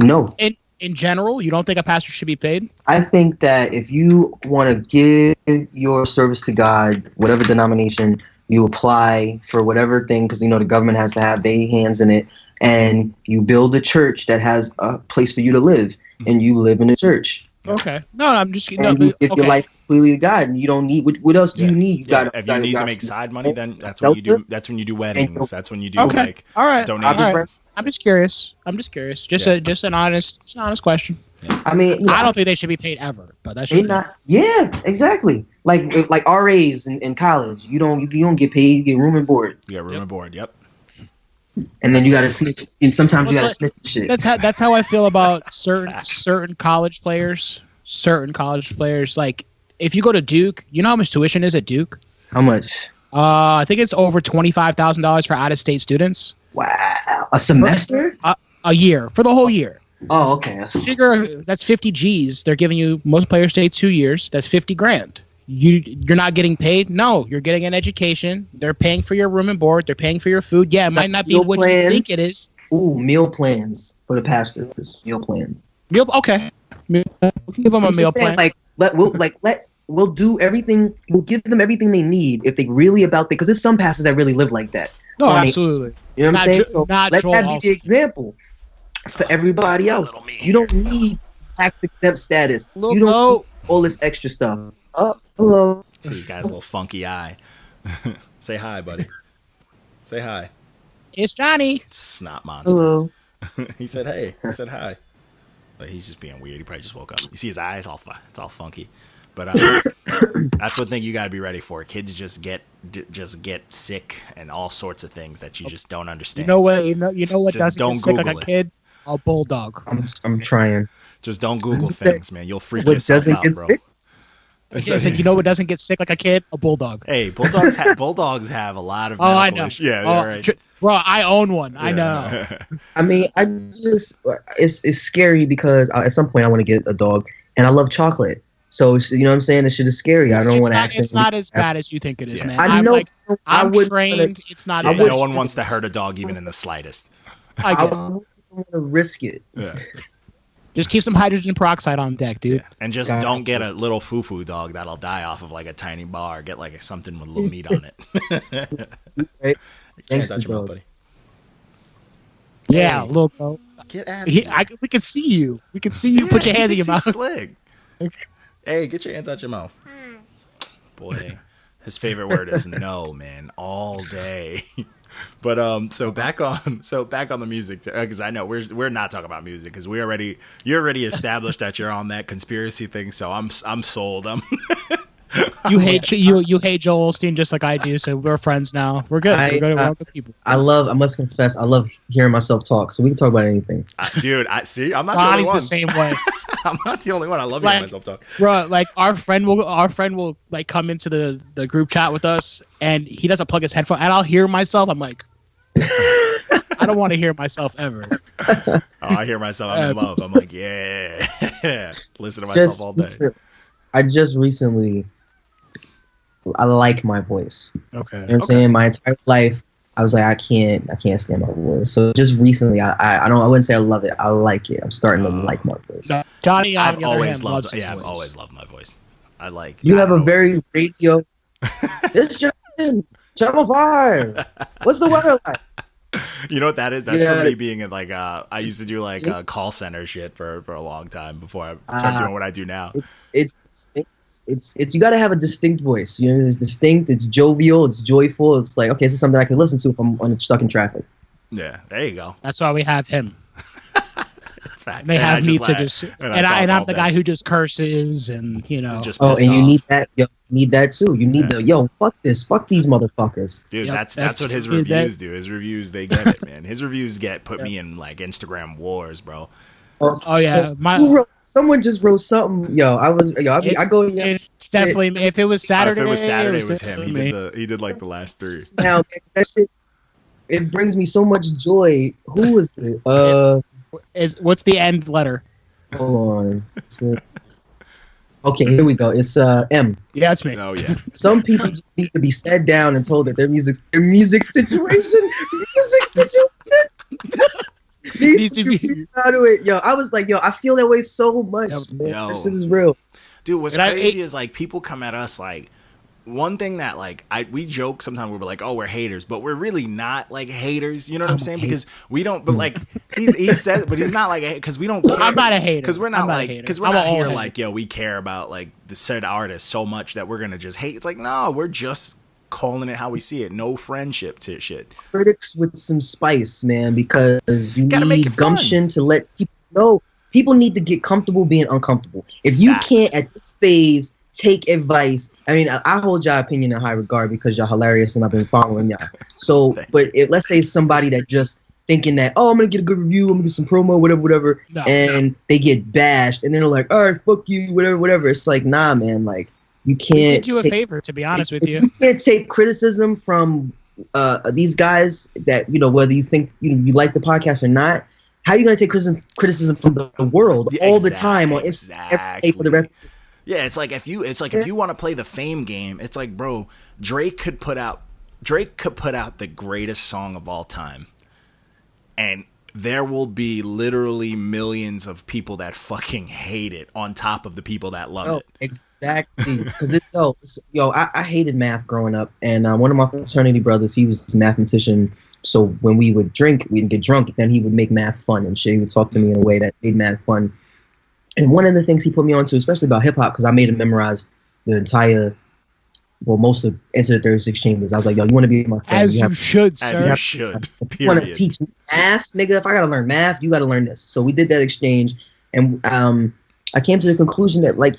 No. In general, you don't think a pastor should be paid? I think that if you want to give your service to God, whatever denomination, you apply for whatever thing, because the government has to have their hands in it, and you build a church that has a place for you to live, and you live in a church. Okay. No, I'm just kidding. You give your life completely to God, and you don't need. What else do you need? If you need to make side money, then that's when you do. That's when you do weddings. That's when you do all right. Donations. All right. I'm just curious. Just an honest question. Yeah. I mean, I don't think they should be paid ever, but that's just not. Yeah, exactly. Like RAs in college, you don't get paid. You get room and board. You get room and board. Yep. And then you got to snitch. And sometimes you got to snitch shit. That's how I feel about certain college players. Certain college players, like if you go to Duke, you know how much tuition is at Duke? How much? I think it's over $25,000 for out-of-state students. Wow, a semester? A year, for the whole year. Oh, okay. Figure that's 50 G's. They're giving you, most players stay 2 years. That's 50 grand. You're not getting paid? No, you're getting an education. They're paying for your room and board. They're paying for your food. Yeah, it might not be what you think it is. Ooh, meal plans for the pastors. Meal plan. Okay. We can give them a meal plan. We'll do everything. We'll give them everything they need if they really about it. Because there's some pastors that really live like that. No, absolutely. You know what I'm saying? So let that be the example for everybody else. You don't need tax exempt status. You don't need all this extra stuff. Hello. See, he's got his little funky eye. Say hi, buddy. Say hi. It's Johnny. Snot monster. Hello. He said hey. I said hi. But he's just being weird. He probably just woke up. You see his eyes? It's all funky. But that's one thing you gotta be ready for. Kids just get sick and all sorts of things that you just don't understand. You know what? You know what just doesn't get sick like a kid? A bulldog. I'm trying. Just don't Google things, man. You'll freak What yourself doesn't out, get bro. sick? I said, you know what doesn't get sick like a kid? A bulldog. Hey, bulldogs have a lot of medical I know. issues. Yeah, Oh, right. bro, I own one. I know. I mean, it's scary because at some point I want to get a dog, and I love chocolate. So you know what I'm saying? This shit is scary. I don't want to. It's not as bad as you think it is, man. I know. I'm trained. It's not. Yeah, as bad. no one wants to hurt a dog even in the slightest. I get it. don't want to risk it. Yeah. Just keep some hydrogen peroxide on deck, dude. Yeah. And just don't get a little foo-foo dog that'll die off of like a tiny bar. Get like something with a little meat on it. Right? Thanks, buddy. Yeah, Hey. little bro. Get out of here. We can see you. We can see you. Put your hands in your mouth. Slick. Hey, get your hands out your mouth. Boy, his favorite word is no, man, all day. But so back on the music, because I know we're not talking about music because you're already established that you're on that conspiracy thing. So I'm sold. You hate Joel Osteen just like I do, so we're friends now. We're good. We're good people. I must confess, I love hearing myself talk. So we can talk about anything. Dude, I'm not Bonnie's the only one. the same way. I'm not the only one. I love hearing myself talk. Bro, like our friend will like come into the group chat with us, and he doesn't plug his headphone, and I'll hear myself. I'm like, I don't want to hear myself ever. Oh, I hear myself. I'm in love. I'm like, yeah. Listen to myself all day. I just recently, I like my voice. Okay. You know what I'm saying? My entire life, I was like, I can't stand my voice. So just recently, I wouldn't say I love it. I like it. I'm starting to like my voice. No, Johnny, I've on the other always hand, loved. loves his Yeah, I've voice. always loved my voice. I like. You I have a don't know. very radio. It's Justin, Channel 5. What's the weather like? You know what that is? That's Yeah. for me being in like I used to do like call center shit for a long time before I started doing what I do now. It's you got to have a distinct voice. You know, it's distinct. It's jovial. It's joyful. It's like, okay, this is something I can listen to if I'm stuck in traffic. Yeah, there you go. That's why we have him. Fact. And they have me to just, and I'm the guy who just curses and just Oh, pissed and you off. need that. You need that too. You need fuck this. Fuck these motherfuckers. Dude, Yep, that's what his reviews do. His reviews, they get it, man. His reviews put me in like Instagram wars, bro. Oh yeah, Someone just wrote something. I go. It's definitely if it was Saturday. If it was Saturday, it was him. definitely He did like the last three. Now that shit, it brings me so much joy. Who is it? What's the end letter? Hold on. Okay, here we go. It's M. Yeah, it's me. Oh yeah. Some people just need to be sat down and told that their music situation needs to be out of it. I was like, I feel that way so much. Man. This shit is real. Dude, what's crazy is like people come at us like one thing that like we joke sometimes we're like, oh, we're haters, but we're really not like haters. You know what I'm saying? Because we don't. But like he says, but he's not like because we don't. Care. I'm not a hater. Because we're not like because we're not here like we care about like the said artist so much that we're gonna just hate. It's like no, we're just calling it how we see it. No friendship to shit. Critics with some spice, man, because you gotta need gumption to let people know. People need to get comfortable being uncomfortable. If you can't at this phase take advice, I mean, I hold your opinion in high regard because y'all hilarious and I've been following y'all. So, but let's say somebody that just thinking that, oh, I'm gonna get a good review, I'm gonna get some promo, whatever, and they get bashed, and then they're like, all right, fuck you, whatever. It's like, nah, man, like you can't. Did you a favor, to be honest with you. You can't take criticism from these guys that whether you think you like the podcast or not. How are you gonna take criticism from the world all the time on Instagram every day for the rest? Yeah, it's like if you want to play the fame game, it's like, bro, Drake could put out the greatest song of all time, and there will be literally millions of people that fucking hate it on top of the people that love it. Exactly, because I hated math growing up, and one of my fraternity brothers, he was a mathematician. So when we would drink, we'd get drunk, then he would make math fun and shit. He would talk to me in a way that made math fun. And one of the things he put me onto, especially about hip-hop, because I made him memorize the entire, most of Enter the 36 Chambers. I was like, yo, you want to be my friend? As you should, sir. As you should. You want to teach me math? Nigga, if I got to learn math, you got to learn this. So we did that exchange. And I came to the conclusion that, like,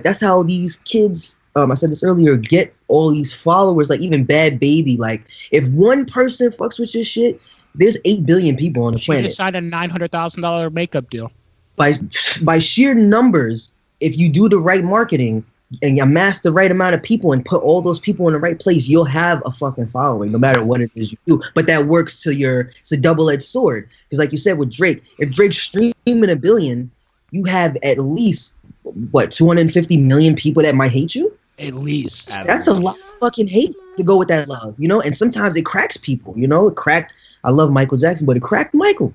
that's how these kids, I said this earlier, get all these followers, like even Bad Baby. Like, if one person fucks with your shit, there's 8 billion people on the planet. She just signed a $900,000 makeup deal. by sheer numbers, if you do the right marketing and you amass the right amount of people and put all those people in the right place, you'll have a fucking following, no matter what it is you do. But that works to it's a double-edged sword. Because like you said with Drake, if Drake's streaming 1 billion, you have at least, 250 million people that might hate you? At least. That's a lot of fucking hate to go with that love, And sometimes it cracks people, It cracked, I love Michael Jackson, but it cracked Michael.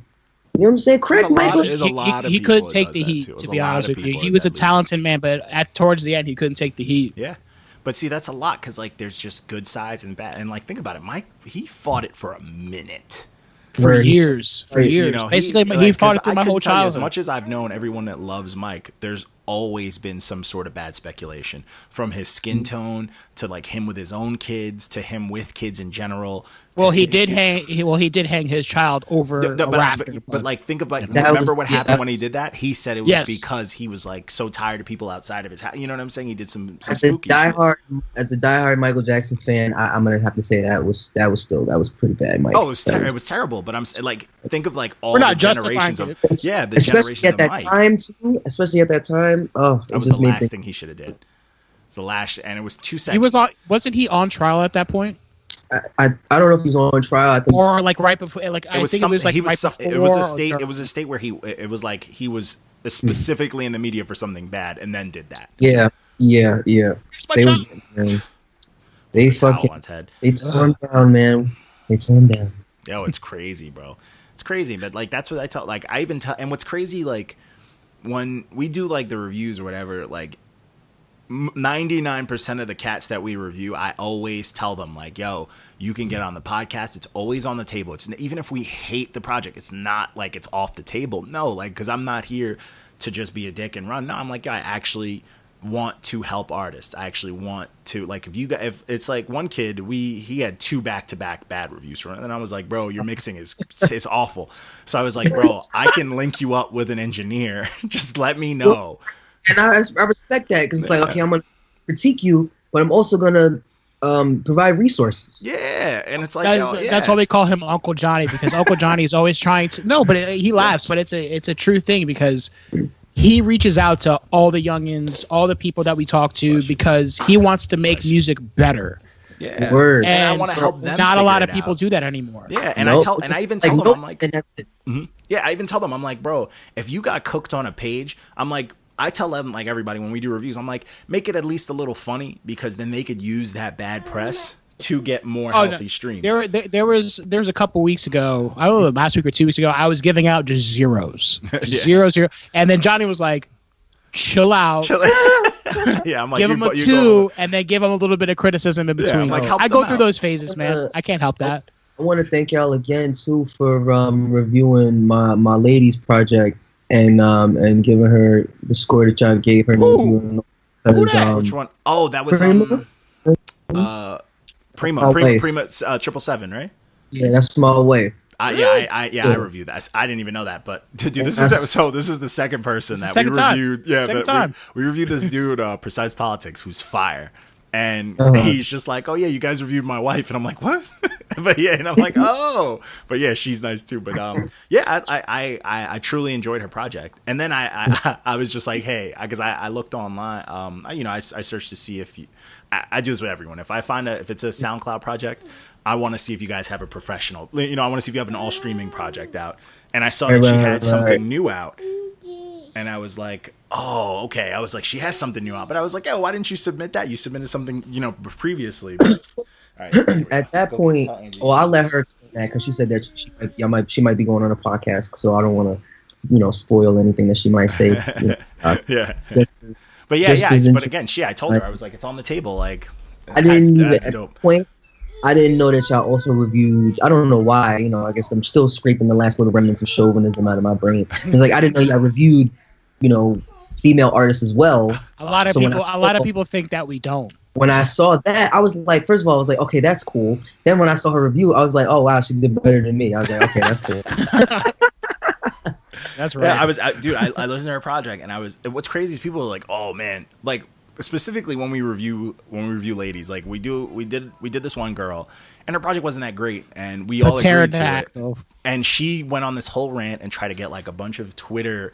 You know what I'm saying? Crack Michael. He couldn't take the heat, to be honest with you. He was a talented man, but towards the end, he couldn't take the heat. Yeah. But see, that's a lot because, there's just good sides and bad. And, think about it. Mike, he fought it for a minute. For years. Basically, he fought it through my whole childhood. As much as I've known everyone that loves Mike, there's always been some sort of bad speculation, from his skin tone to him with his own kids to him with kids in general. Well, he did hang his child over a rafter. But think about remember what happened when he did that? He said it was because he was so tired of people outside of his house. You know what I'm saying? He did some spooky shit. As a diehard Michael Jackson fan, I'm gonna have to say that was pretty bad, Mike. Oh, it was terrible. But I'm think of all We're the not generations of it. the especially generations at that of Mike. time too. Especially at that time. Oh, that was the last thing he should have did. It's the last, and it was 2 seconds. Wasn't he on trial at that point? I don't know if he was on trial. I think, or right before. I think it was right before. It was a state. It was a state where he was specifically in the media for something bad, and then did that. Yeah. They fucking they tore him down, man. They tore him down. Yo, it's crazy, bro. It's crazy, but that's what I tell. I even tell, and what's crazy, when we do the reviews or whatever, 99% of the cats that we review, I always tell them yo, you can get on the podcast. It's always on the table. It's even if we hate the project, it's not it's off the table. No, because I'm not here to just be a dick and run. No, I'm I actually want to help artists. I actually want to if it's one kid, he had 2 back-to-back bad reviews from it, and I was bro, your mixing is awful. So I was bro, I can link you up with an engineer. Just let me know. And I respect that because it's okay, I'm gonna critique you, but I'm also gonna provide resources. Yeah, and it's that's why we call him Uncle Johnny, because Uncle Johnny is always trying to. No, but he laughs, but it's a true thing because he reaches out to all the youngins, all the people that we talk to, because he wants to make music better. Yeah, Word. And I want to help them. Not a lot of people do that anymore. Yeah, and I even tell them, I'm yeah, I even tell them, I'm bro, if you got cooked on a page, I tell them, everybody, when we do reviews, I'm make it at least a little funny, because then they could use that bad press to get more healthy streams. There was a couple weeks ago, I don't know, last week or 2 weeks ago, I was giving out just zeros. Zero. And then Johnny was chill out. Yeah, I'm give him a 2 and then give him a little bit of criticism in between. Yeah, I go through those phases, man. I can't help that. I want to thank y'all again, too, for reviewing my lady's project. And giving her the score that y'all gave her. Which one? Oh, that was Prima 777, right? Yeah, that's Small Way. I reviewed that. I didn't even know that, but dude, this is the second person that we reviewed. Yeah, we reviewed this dude, Precise Politics, who's fire. And he's just oh yeah, you guys reviewed my wife, and I'm what? But yeah, and I'm oh, but yeah, she's nice too. But yeah, I truly enjoyed her project. And then I was just hey, because I looked online, I searched to see if I do this with everyone. If I find if it's a SoundCloud project, I want to see if you guys have a professional. I want to see if you have an all streaming project out. And I saw that she had something new out. And I was oh, okay. I was she has something new out. But I was oh, why didn't you submit that? You submitted something, previously. But, all right. At that point, I'll let her explain that, because she said that she might be going on a podcast, so I don't want to, spoil anything that she might say. Yeah. But yeah. But again, I told her, I was it's on the table. I didn't even at that point. I didn't know that y'all also reviewed. I don't know why. I guess I'm still scraping the last little remnants of chauvinism out of my brain. It's I didn't know y'all reviewed, female artists as well. A lot of people think that we don't. When I saw that, I was first of all, I was okay, that's cool. Then when I saw her review, I was oh wow, she did better than me. I was okay, that's cool. That's right. Yeah, I listened to her project, and what's crazy is people are oh man, specifically when we review ladies, we did this one girl, and her project wasn't that great, and we all agreed to it. And she went on this whole rant and tried to get a bunch of Twitter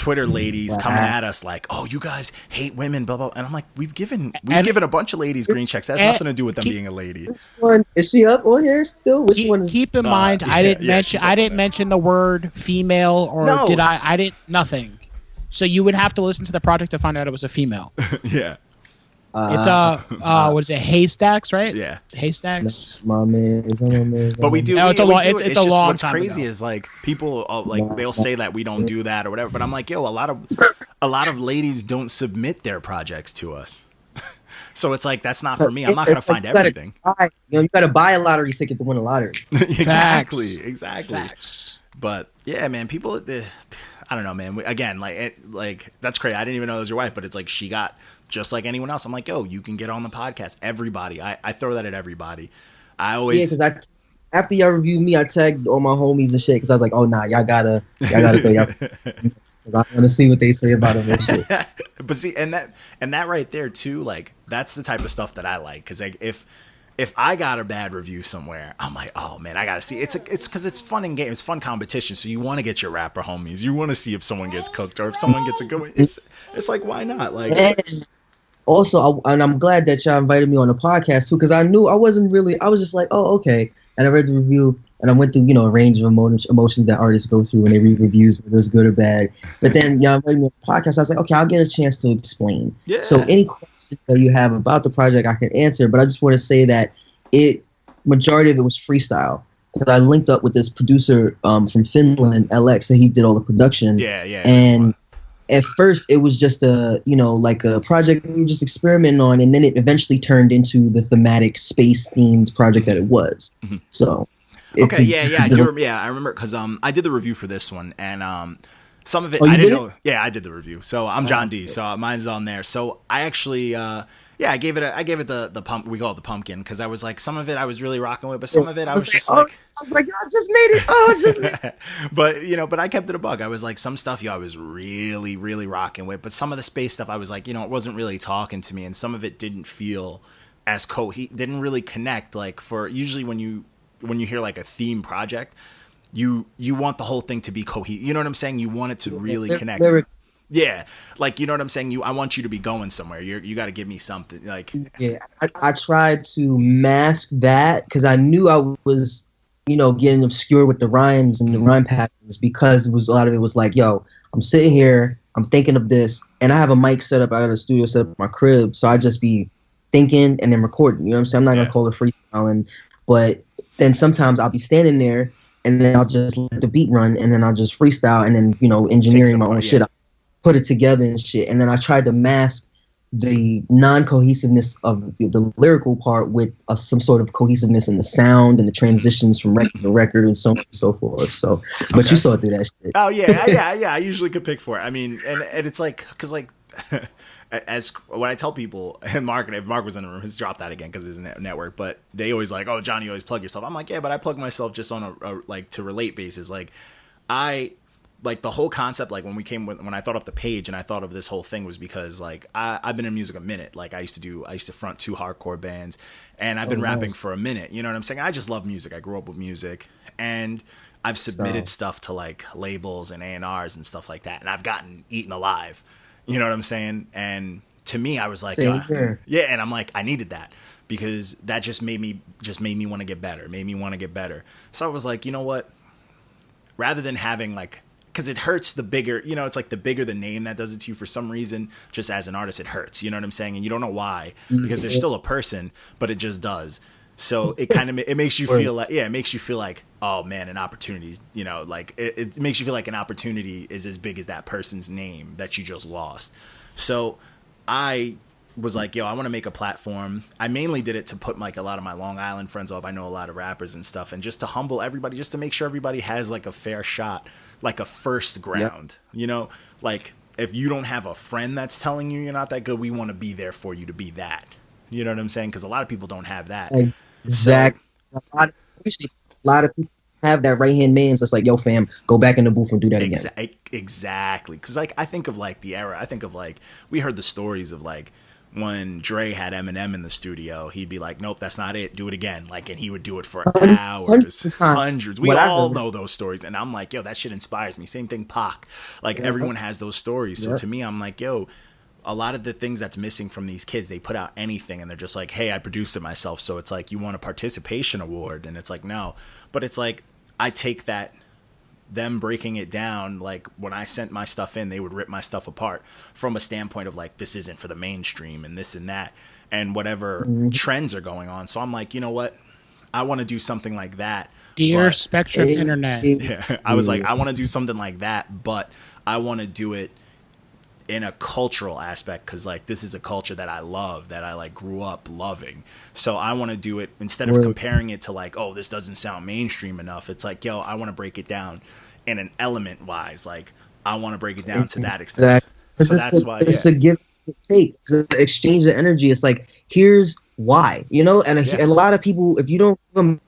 Twitter ladies coming at us like, "Oh, you guys hate women," blah blah. And I'm like, we've given a bunch of ladies green checks. That has nothing to do with them being a lady. Which one is she up on here still? Which one is? Keep in mind, I didn't mention the word female, or did I? I didn't nothing. So you would have to listen to the project to find out it was a female. Yeah. It's what is it? Haystacks, right? Yeah. Haystacks. My man. But we do. No, it's a long What's time crazy ago. is like people they'll say that we don't do that or whatever. But I'm like, yo, a lot of ladies don't submit their projects to us. So it's like, that's not for me. I'm not gonna find everything. You got to buy a lottery ticket to win a lottery. Exactly. Facts. But yeah, man, people. I don't know, man. Again, that's crazy. I didn't even know it was your wife, but it's like she got just like anyone else. I'm like, yo, you can get on the podcast. Everybody. I throw that at everybody. I always. Yeah, because after y'all reviewed me, I tagged all my homies and shit because I was like, oh nah, y'all gotta throw y'all. I want to see what they say about him and shit. But see, and that right there too, like that's the type of stuff that I like. Because like if I got a bad review somewhere, I'm like, oh man, I gotta see. It's because it's fun in game. It's fun competition. So you want to get your rapper homies. You want to see if someone gets cooked or if someone gets a good one. It's like, why not? Like. Also, and I'm glad that y'all invited me on the podcast too, because I knew I wasn't really. I was just like, oh, okay. And I read the review, and I went through, a range of emotions that artists go through when they read reviews, whether it's good or bad. But then y'all invited me on the podcast. I was like, okay, I'll get a chance to explain. Yeah. So any questions that you have about the project, I can answer. But I just want to say that majority of it was freestyle. Because I linked up with this producer from Finland, LX, and he did all the production. Yeah. And at first, it was just a project we were just experimenting on, and then it eventually turned into the thematic space-themed project that it was. Mm-hmm. So, I remember because I did the review for this one, and some of it I didn't know. Yeah, I did the review. So I'm John D. So mine's on there. So I actually, I gave it the pump. We call it the pumpkin because I was like, some of it I was really rocking with, but some of it I was just like, I was like, I just made it. Oh, I just made it. but I kept it a bug. I was like, some stuff I was really, really rocking with, but some of the space stuff I was like, it wasn't really talking to me, and some of it didn't feel as didn't really connect. Like for usually when you hear like a theme project, you want the whole thing to be cohesive. You know what I'm saying? You want it to really connect. Yeah, like you know what I'm saying. I want you to be going somewhere. You got to give me something. Like I tried to mask that because I knew I was getting obscure with the rhymes and the rhyme patterns because a lot of it was like, yo, I'm sitting here, I'm thinking of this, and I have a mic set up. I got a studio set up in my crib, so I just be thinking and then recording. You know what I'm saying? I'm not gonna call it freestyling, but then sometimes I'll be standing there and then I'll just let the beat run and then I'll just freestyle and then engineering my own shit. Put it together and shit, and then I tried to mask the non-cohesiveness of the lyrical part with some sort of cohesiveness in the sound and the transitions from record to record and so on and so forth. So, but you saw through that shit. Oh yeah. I usually could pick for it. I mean, and it's like, because like, as when I tell people, and if Mark was in the room, he's dropped that again because it's a network. But they always like, oh, Johnny, you always plug yourself. I'm like, yeah, but I plug myself just on a like to relate basis. Like like the whole concept, like when I thought up the page and I thought of this whole thing was because like I've been in music a minute. Like I used to front 2 hardcore bands, and I've been rapping for a minute. You know what I'm saying? I just love music. I grew up with music, and I've submitted stuff to like labels and A&Rs and stuff like that, and I've gotten eaten alive. You know what I'm saying? And to me, I was like, and I'm like, I needed that because that just made me want to get better. So I was like, you know what? Rather than having like, because it hurts the bigger, it's like the bigger the name that does it to you for some reason, just as an artist, it hurts, you know what I'm saying? And you don't know why, because they're still a person, but it just does. So it kind of, it makes you feel like, oh man, an opportunity, like it makes you feel like an opportunity is as big as that person's name that you just lost. So I was like, yo, I want to make a platform. I mainly did it to put like a lot of my Long Island friends off. I know a lot of rappers and stuff, and just to humble everybody, just to make sure everybody has like a fair shot, like a first ground, like if you don't have a friend that's telling you you're not that good, we want to be there for you to be that. You know what I'm saying? Because a lot of people don't have that. Exactly. So, a lot of people have that right hand man that's like, yo, fam, go back in the booth and do that again. Exactly. Because like I think of like the era. I think of like we heard the stories of like when Dre had Eminem in the studio, he'd be like, nope, that's not it. Do it again. Like, and he would do it for hours, hundreds. We all know those stories. And I'm like, yo, that shit inspires me. Same thing, Pac. Like, everyone has those stories. So to me, I'm like, yo, a lot of the things that's missing from these kids, they put out anything and they're just like, hey, I produced it myself. So it's like, you want a participation award? And it's like, no. But it's like, I take that, them breaking it down, like when I sent my stuff in, they would rip my stuff apart from a standpoint of like, this isn't for the mainstream and this and that and whatever trends are going on. So I'm like, you know what? I want to do something like that. Dear Spectrum Internet. Yeah, I was like, I want to do something like that, but I want to do it in a cultural aspect, because like this is a culture that I love, that I like grew up loving. So I want to do it instead of comparing it to like, oh, this doesn't sound mainstream enough. It's like, yo, I want to break it down in an element wise. Like I want to break it down to that extent. So that's why it's a give and take. It's an exchange of energy. It's like, here's why, you know, and a lot of people, if you don't give them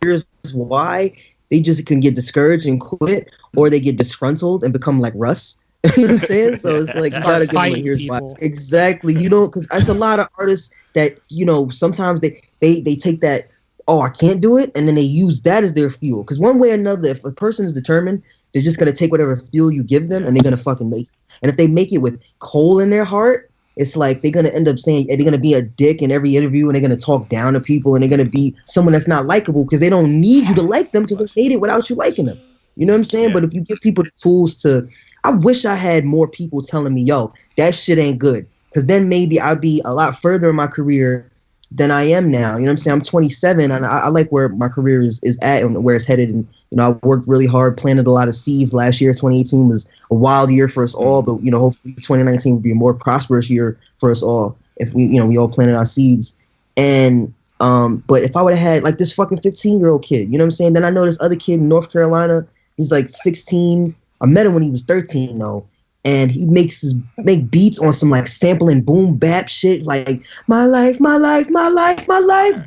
here's why, they just can get discouraged and quit, or they get disgruntled and become like Russ. You know what I'm saying? So it's like, you gotta get like, here's why. Exactly. You know, because there's a lot of artists that, you know, sometimes they take that, oh, I can't do it, and then they use that as their fuel. Because one way or another, if a person is determined, they're just gonna take whatever fuel you give them, and they're gonna fucking make it. And if they make it with coal in their heart, it's like they're gonna end up saying, they're gonna be a dick in every interview, and they're gonna talk down to people, and they're gonna be someone that's not likable because they don't need you to like them, because they made it without you liking them. You know what I'm saying? But if you give people the tools to, I wish I had more people telling me, yo, that shit ain't good. Because then maybe I'd be a lot further in my career than I am now. You know what I'm saying? I'm 27, and I like where my career is at and where it's headed. And, you know, I worked really hard, planted a lot of seeds. Last year, 2018 was a wild year for us all. But, you know, hopefully 2019 will be a more prosperous year for us all if we, you know, we all planted our seeds. And, but if I would have had like this fucking 15-year-old kid, you know what I'm saying? Then I know this other kid in North Carolina. He's like 16. I met him when he was 13 though. And he make beats on some like sampling boom bap shit, like my life, my life, my life, my life.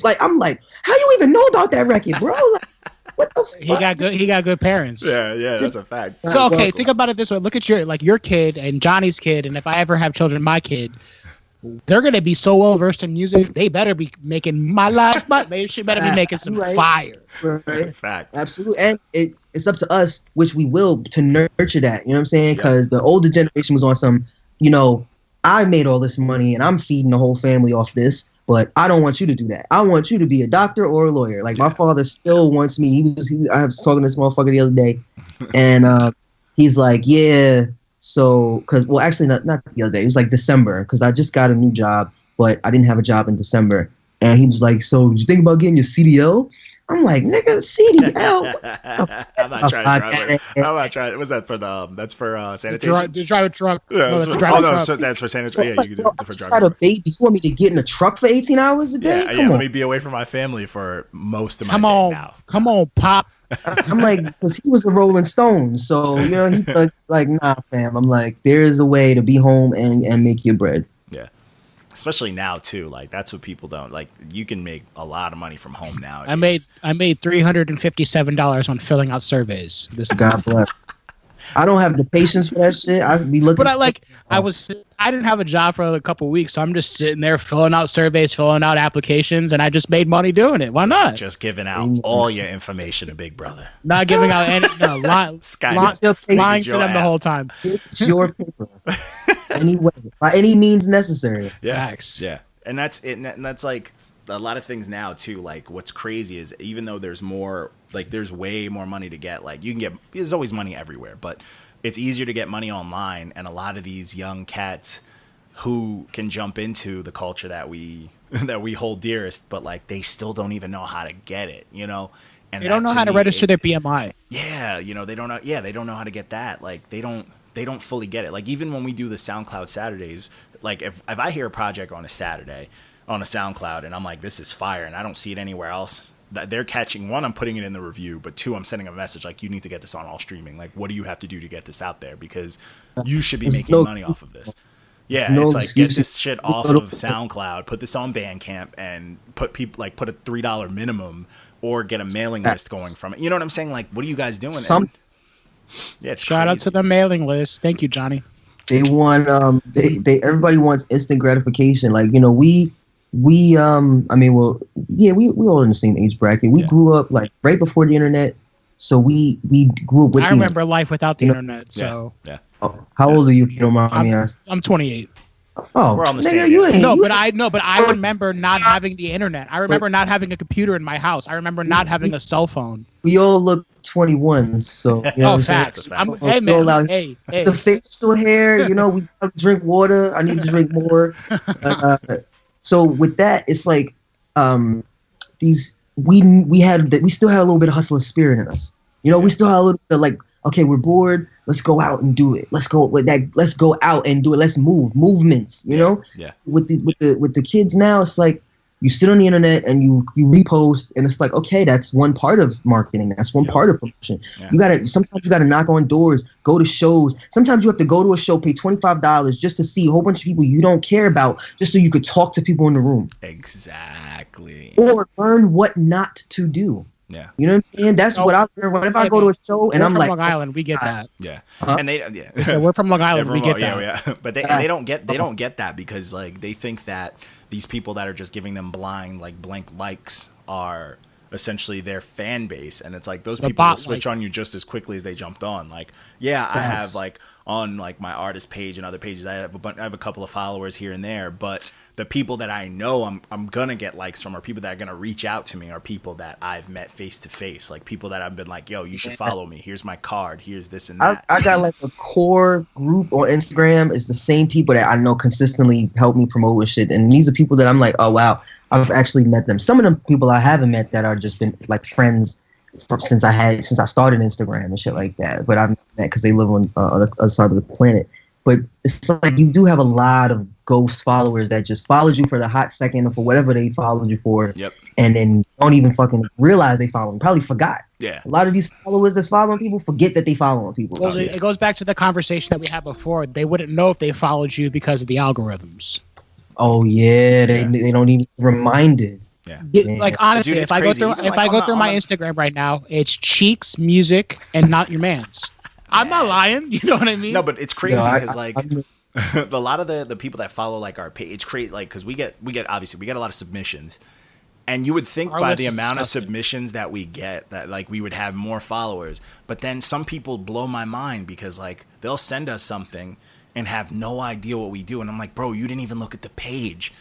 Like I'm like, how you even know about that record, bro? Like, what the fuck? He got good parents. Yeah, that's a fact. So okay, think about it this way. Look at your kid and Johnny's kid, and if I ever have children, my kid, they're gonna be so well versed in music. They better be making my life. They should better be making some fire. Right. Fact. Absolutely, and it's up to us, which we will, to nurture that. You know what I'm saying? Because the older generation was on some, you know, I made all this money and I'm feeding the whole family off this, but I don't want you to do that. I want you to be a doctor or a lawyer. Like my father still wants me. I was talking to this motherfucker the other day, and he's like, yeah. So, actually, not the other day. It was like December, because I just got a new job, but I didn't have a job in December. And he was like, so did you think about getting your CDL? I'm like, nigga, CDL? I'm not trying. What's that for? That's for sanitation? To drive a truck. Yeah, no, that's a truck. So that's for sanitation. Yeah, you can do it for driving. I had a baby. You want me to get in a truck for 18 hours a day? Yeah, let me be away from my family for most of my day now. Come on, Pop. I'm like, because he was a Rolling Stone, so you know he's like, nah, fam. I'm like, there's a way to be home and make your bread. Yeah, especially now too. Like that's what people don't like. You can make a lot of money from home now. I made $357 on filling out surveys. God bless. I don't have the patience for that shit. I'd be looking. But I didn't have a job for a couple of weeks, so I'm just sitting there filling out surveys, filling out applications, and I just made money doing it. Why not? Just giving out all your information to Big Brother. Not giving out any, lying to them the whole time. It's your paper. Anyway, by any means necessary. Yeah. Facts. Yeah. And that's it. And that's like a lot of things now too. Like what's crazy is even though there's more, like there's way more money to get, like you can get, there's always money everywhere, but it's easier to get money online. And a lot of these young cats who can jump into the culture that we hold dearest, but like they still don't even know how to get it, you know? And they don't know how to register their BMI. Yeah. You know, they don't know. Yeah. They don't know how to get that. Like they don't fully get it. Like even when we do the SoundCloud Saturdays, like if I hear a project on a Saturday on a SoundCloud and I'm like, this is fire, and I don't see it anywhere else, that they're catching, one, I'm putting it in the review, but two, I'm sending a message like, you need to get this on all streaming. Like, what do you have to do to get this out there? Because you should be making money off of this. Yeah, it's like, get this shit off of SoundCloud, put this on Bandcamp, and put a $3 minimum, or get a mailing list going from it. You know what I'm saying? Like, what are you guys doing? Shout out to the mailing list. Thank you, Johnny. They want they everybody wants instant gratification. Like, you know, I mean, well, yeah, we all in the same age bracket. We grew up like right before the internet, so we grew up with. I remember life without the internet. So yeah. Oh, how old are you? If you don't mind me asking. I'm 28. Oh, we're on the nigga, same. you ain't. No, you but I remember not having the internet. I remember not having a computer in my house. I remember not having a cell phone. We all look 21, so you know what I'm saying? Facts. Hey man, hey. It's the facial hair, you know. We gotta drink water. I need to drink more. So with that, it's like we still have a little bit of hustler spirit in us. You know, we still have a little bit of like, okay, we're bored. Let's go out and do it. Let's go out and do it. Let's movements. You know. Yeah. With the kids now, it's like you sit on the internet and you repost, and it's like, okay, that's one part of marketing. That's one part of promotion. Yeah. Sometimes you gotta knock on doors, go to shows. Sometimes you have to go to a show, pay $25 just to see a whole bunch of people you don't care about, just so you could talk to people in the room. Exactly. Or learn what not to do. Yeah. You know what I'm saying? That's what I learn whenever I go to a show, and I'm like, Long Island, we get that. Yeah. And so we're from Long Island, we get that. Yeah. But they don't get that because like they think that these people that are just giving them blind like blank likes are essentially their fan base, and it's like those people will switch on you just as quickly as they jumped on. Like, yeah, I have like on like my artist page and other pages, I have a couple of followers here and there, but the people that I know I'm gonna get likes from, are people that are gonna reach out to me, are people that I've met face to face, like people that I've been like, yo, you should follow me. Here's my card. Here's this and that. I got like a core group on Instagram. It's the same people that I know consistently help me promote with shit, and these are people that I'm like, oh wow, I've actually met them. Some of them people I haven't met that are just been like friends since I started Instagram and shit like that. But I've met because they live on the other side of the planet. But it's like you do have a lot of ghost followers that just followed you for the hot second or for whatever they followed you for. Yep. And then don't even fucking realize they following. Probably forgot. Yeah. A lot of these followers that's following people forget that they following people. Well, it goes back to the conversation that we had before. They wouldn't know if they followed you because of the algorithms. Oh yeah, they don't even reminded. Yeah. Like honestly, Dude, if I go through my Instagram right now, it's Cheeks, music, and not your man's. I'm not lying. You know what I mean? No, but it's crazy because like a lot of the people that follow like our page create like, because we get obviously we get a lot of submissions, and you would think by the amount of submissions that we get that like we would have more followers, but then some people blow my mind because like they'll send us something and have no idea what we do, and I'm like, bro, you didn't even look at the page.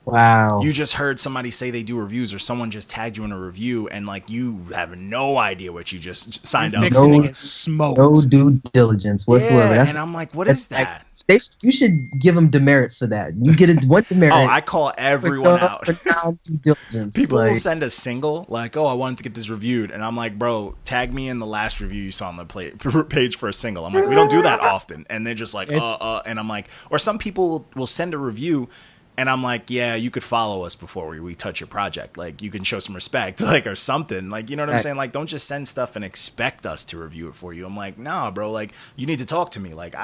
Wow. You just heard somebody say they do reviews, or someone just tagged you in a review, and like you have no idea what you just signed up for. No due diligence whatsoever. Yeah, and I'm like, what is that? You should give them demerits for that. You get one demerit. Oh, I call everyone out. Due diligence. People will send a single like, "Oh, I wanted to get this reviewed," and I'm like, "Bro, tag me in the last review you saw on the page for a single." I'm like, "We don't do that often," and they're just like, and I'm like, or some people will send a review. And I'm like, yeah, you could follow us before we touch your project. Like, you can show some respect, like, or something. Like, you know what I'm saying? Like, don't just send stuff and expect us to review it for you. I'm like, nah, bro. Like, you need to talk to me. Like,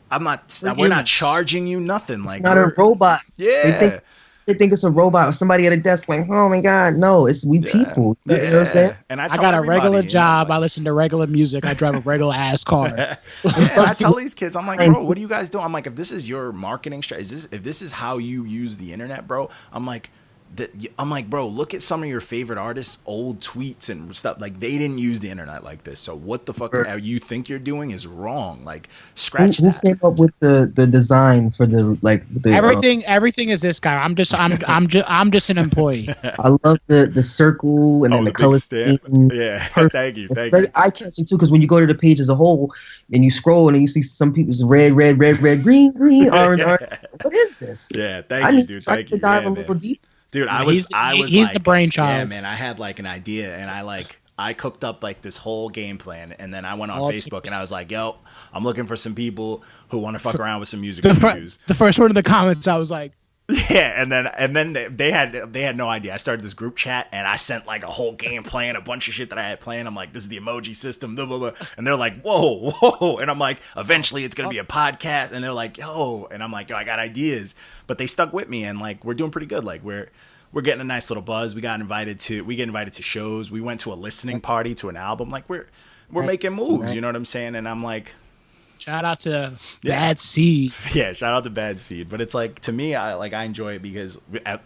we're not charging you nothing. Like, it's not a robot. Yeah. They think it's a robot or somebody at a desk like, oh my God, no, it's people. Yeah. You know what I'm saying? And I got a regular job. I listen to regular music. I drive a regular ass car. And I tell these kids, I'm like, bro, what do you guys do? I'm like, if this is your marketing strategy, if this is how you use the internet, bro, I'm like, bro, look at some of your favorite artists' old tweets and stuff. Like, they didn't use the internet like this. So what the fuck you think you're doing is wrong. Like, scratch that. Who came up with the design for the everything is this guy. I'm just an employee. I love the circle and then the color scheme. Yeah, thank you. It's very eye catching too, because when you go to the page as a whole and you scroll and you see some people's red, green, orange. What is this? Yeah, thank you, dude. Thank you. Dive a little deeper. Dude, he's like, the brainchild. Yeah, man, I had like an idea, and I cooked up like this whole game plan, and then I went on Facebook and I was like, yo, I'm looking for some people who want to fuck around with some music reviews. The first one in the comments, I was like, yeah, and then they had no idea. I started this group chat and I sent like a whole game plan, a bunch of shit that I had planned. I'm like, this is the emoji system, blah, blah, blah. And they're like, whoa, and I'm like, eventually it's gonna be a podcast, and they're like, yo, and I'm like, yo, I got ideas, but they stuck with me, and like we're doing pretty good. Like we're getting a nice little buzz. We get invited to shows. We went to a listening party to an album. Like we're making moves. You know what I'm saying? And I'm like, Shout out to Bad Seed. Yeah, shout out to Bad Seed. But it's like, to me, I enjoy it because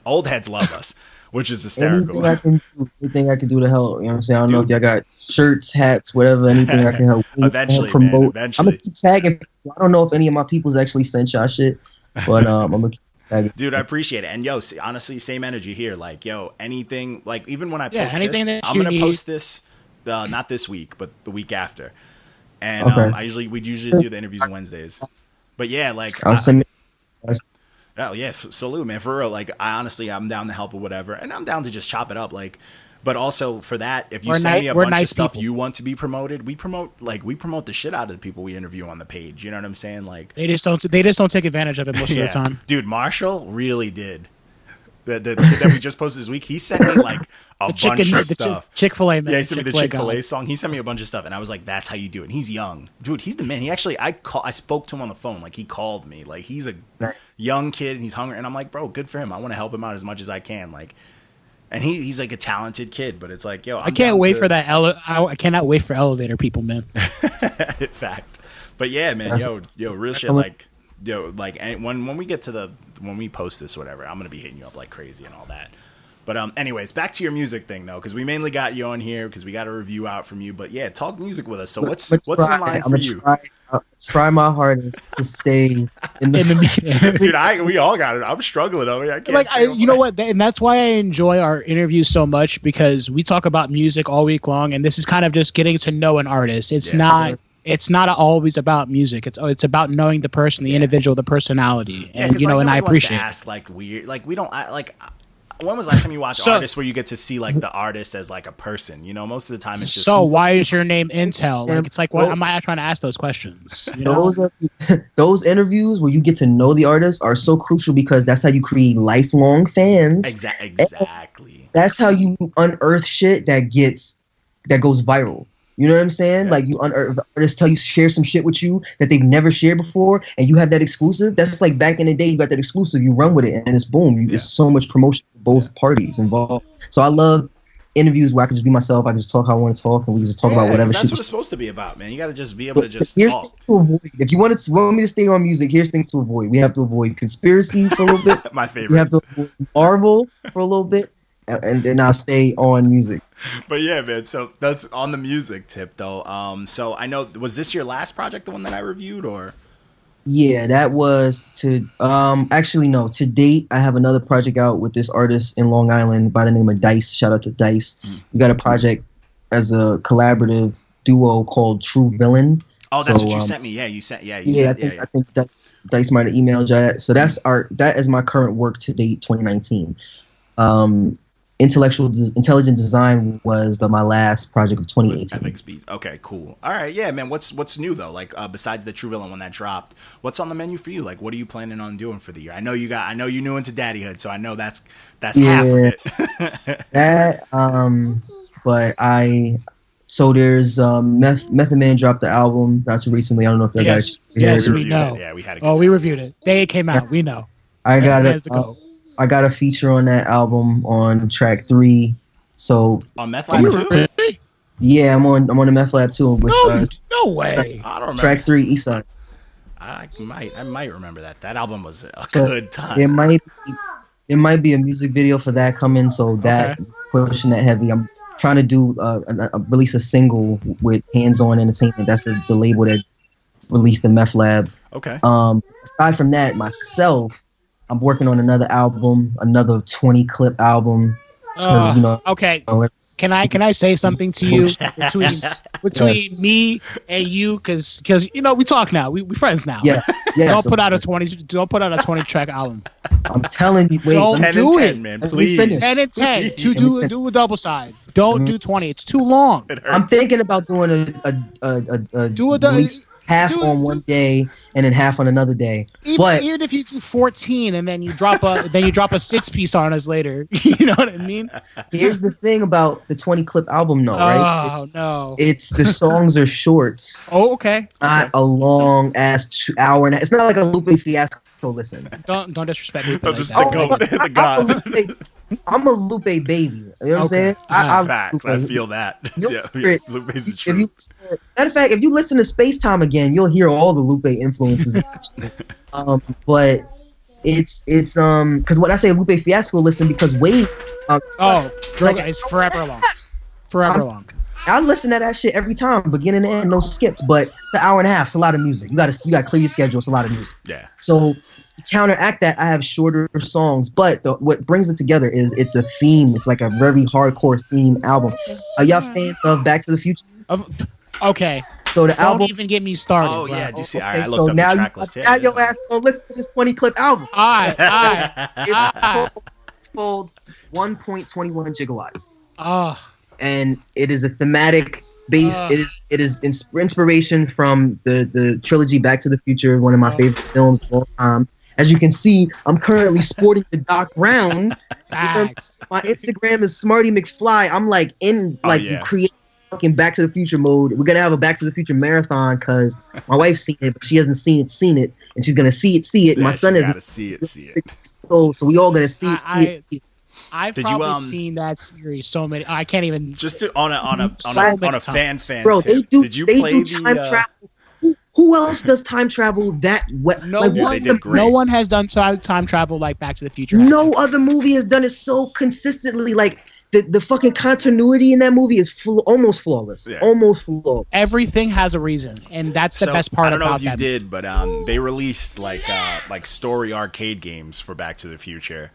old heads love us, which is hysterical. Anything I can do to help. You know what I'm saying? I don't know if y'all got shirts, hats, whatever, anything I can help. Eventually, promote. man, eventually. I'm going to keep tagging people. I don't know if any of my people's actually sent y'all shit, but I'm going to keep tagging. Dude, I appreciate it. And yo, honestly, same energy here. Like, yo, anything, like even when I post anything this, that I'm you going to need. post this, not this week, but the week after. And we usually do the interviews Wednesdays. But yeah, like, oh yeah, salute, man, for real. Like, I'm down to help or whatever, and I'm down to just chop it up. Like, but also for that, if you send me a bunch of stuff you want to be promoted, we promote the shit out of the people we interview on the page. You know what I'm saying? Like, they just don't take advantage of it most of the time. Dude, Marshall really did. The kid that we just posted this week, he sent me like a bunch of stuff. Chick-fil-A, man. Yeah, he sent me the Chick-fil-A song. He sent me a bunch of stuff, and I was like, "That's how you do it." And he's young, dude. He's the man. He actually, I spoke to him on the phone. Like, he called me. Like, he's a young kid, and he's hungry. And I'm like, bro, good for him. I want to help him out as much as I can. Like, and he's like a talented kid, but it's like, yo, I can't wait for that. I cannot wait for elevator people, man. Fact, but yeah, man, yo, real shit. Like, yo, like, when we get to when we post this, whatever, I'm gonna be hitting you up like crazy and all that. But anyways, back to your music thing though, because we mainly got you on here because we got a review out from you. But yeah, talk music with us. So what's in line for you? Try my hardest to stay in the Dude, we all got it. I'm struggling over here. I can't. You know what? And that's why I enjoy our interviews so much, because we talk about music all week long, and this is kind of just getting to know an artist. It's not always about music. It's about knowing the person, the individual, the personality, and and I appreciate. Ask like weird, like we don't like. When was the last time you watched artists where you get to see like the artist as like a person? You know, most of the time it's just. So why is your name iNTeLL? Like, it's like, what am I trying to ask those questions? Those interviews where you get to know the artist are so crucial, because that's how you create lifelong fans. Exactly. And that's how you unearth shit that goes viral. You know what I'm saying? Yeah. Like, you unearth, the artists share some shit with you that they've never shared before, and you have that exclusive. That's like back in the day, you got that exclusive, you run with it, and it's boom. There's so much promotion for both parties involved. So I love interviews where I can just be myself. I can just talk how I want to talk, and we can just talk about whatever shit. That's what it's supposed to be about, man. You got to just be able to just here's talk. Things to avoid. If you want me to stay on music, here's things to avoid. We have to avoid conspiracies for a little bit. My favorite. We have to avoid Marvel for a little bit, and then I'll stay on music. But yeah, man, so that's on the music tip though. So I know, was this your last project, the one that I reviewed, or? Yeah, that was actually no, to date I have another project out with this artist in Long Island by the name of Dice. Shout out to Dice. We got a project as a collaborative duo called True Villain. Oh, that's what you sent me. Yeah, you sent. I think Dice might have emailed you that. So that is my current work to date, 2019. Intelligent Design was my last project of 2018. Okay, cool. All right, yeah, man. What's new though? Like, besides the True Villain one that dropped, what's on the menu for you? Like, what are you planning on doing for the year? I know you're new into daddyhood, so I know that's half of it. So there's Method Man dropped the album not too recently. I don't know if that guys. Yes, we know. Yeah, we had. We reviewed it. Day it came out. We know. I got a feature on that album on track 3. So on Meth Lab too? Yeah, I'm on the Meth Lab too. With, no way. I don't remember. Track 3, Eastside. I might remember that. That album was a good time. There might be a music video for that coming. So that pushing that heavy. I'm trying to do release a single with Hands On Entertainment. That's the label that released the Meth Lab. Okay. Aside from that, myself, I'm working on another album, another 20 clip album. Okay. Can I say something to you between me and you? Because we talk now. We friends now. Yeah. Don't put out a 20 track album. I'm telling you. Wait, don't do it, man. Please. 10 and 10. Do a double side. Don't do 20. It's too long. I'm thinking about doing half on one day and then half on another day. Even if you do 14 and then you drop a 6-piece on us later, you know what I mean? Here's the thing about the 20 clip album, though, right? Oh no! It's the songs are short. Oh, okay. Not a long ass 2 hour and a half. It's not like a Lupe Fiasco. Listen. Don't disrespect me. The god. I'm a Lupe baby. You know what I'm saying? Facts. I feel that. Yeah, Lupe's the truth. Matter of fact, if you listen to Space Time again, you'll hear all the Lupe influences. But it's because when I say Lupe Fiasco, listen, because Wade. It's forever long. Forever long. I listen to that shit every time, beginning to end, no skips. But it's an hour and a half. It's a lot of music. You gotta clear your schedule. It's a lot of music. Yeah. So to counteract that, I have shorter songs. But what brings it together is it's a theme. It's like a very hardcore theme album. Are y'all fans of Back to the Future? Okay. So the album. Don't even get me started. Oh bro. yeah, do you see? Okay, I so looked up now the track list. Now your ass go listen to this 20 clip album. It's called 1.21 gigawatts. And it is a thematic base. It is inspiration from the trilogy Back to the Future, one of my favorite films of all time. As you can see, I'm currently sporting the Doc Brown. My Instagram is Smarty McFly. I'm like create fucking Back to the Future mode. We're gonna have a Back to the Future marathon because my wife's seen it, but she hasn't seen it, and she's gonna see it. Yeah, my son is see it. So we all gonna see it. I've probably seen that series so many. I can't even just on a fan. Bro, they do. Did you they play do time travel. Who else does time travel that way? No one has done time travel like Back to the Future. No other movie has done it so consistently. Like the fucking continuity in that movie is almost flawless. Yeah. Almost flawless. Everything has a reason, and that's the best part about that. I don't know if you did, but they released like story arcade games for Back to the Future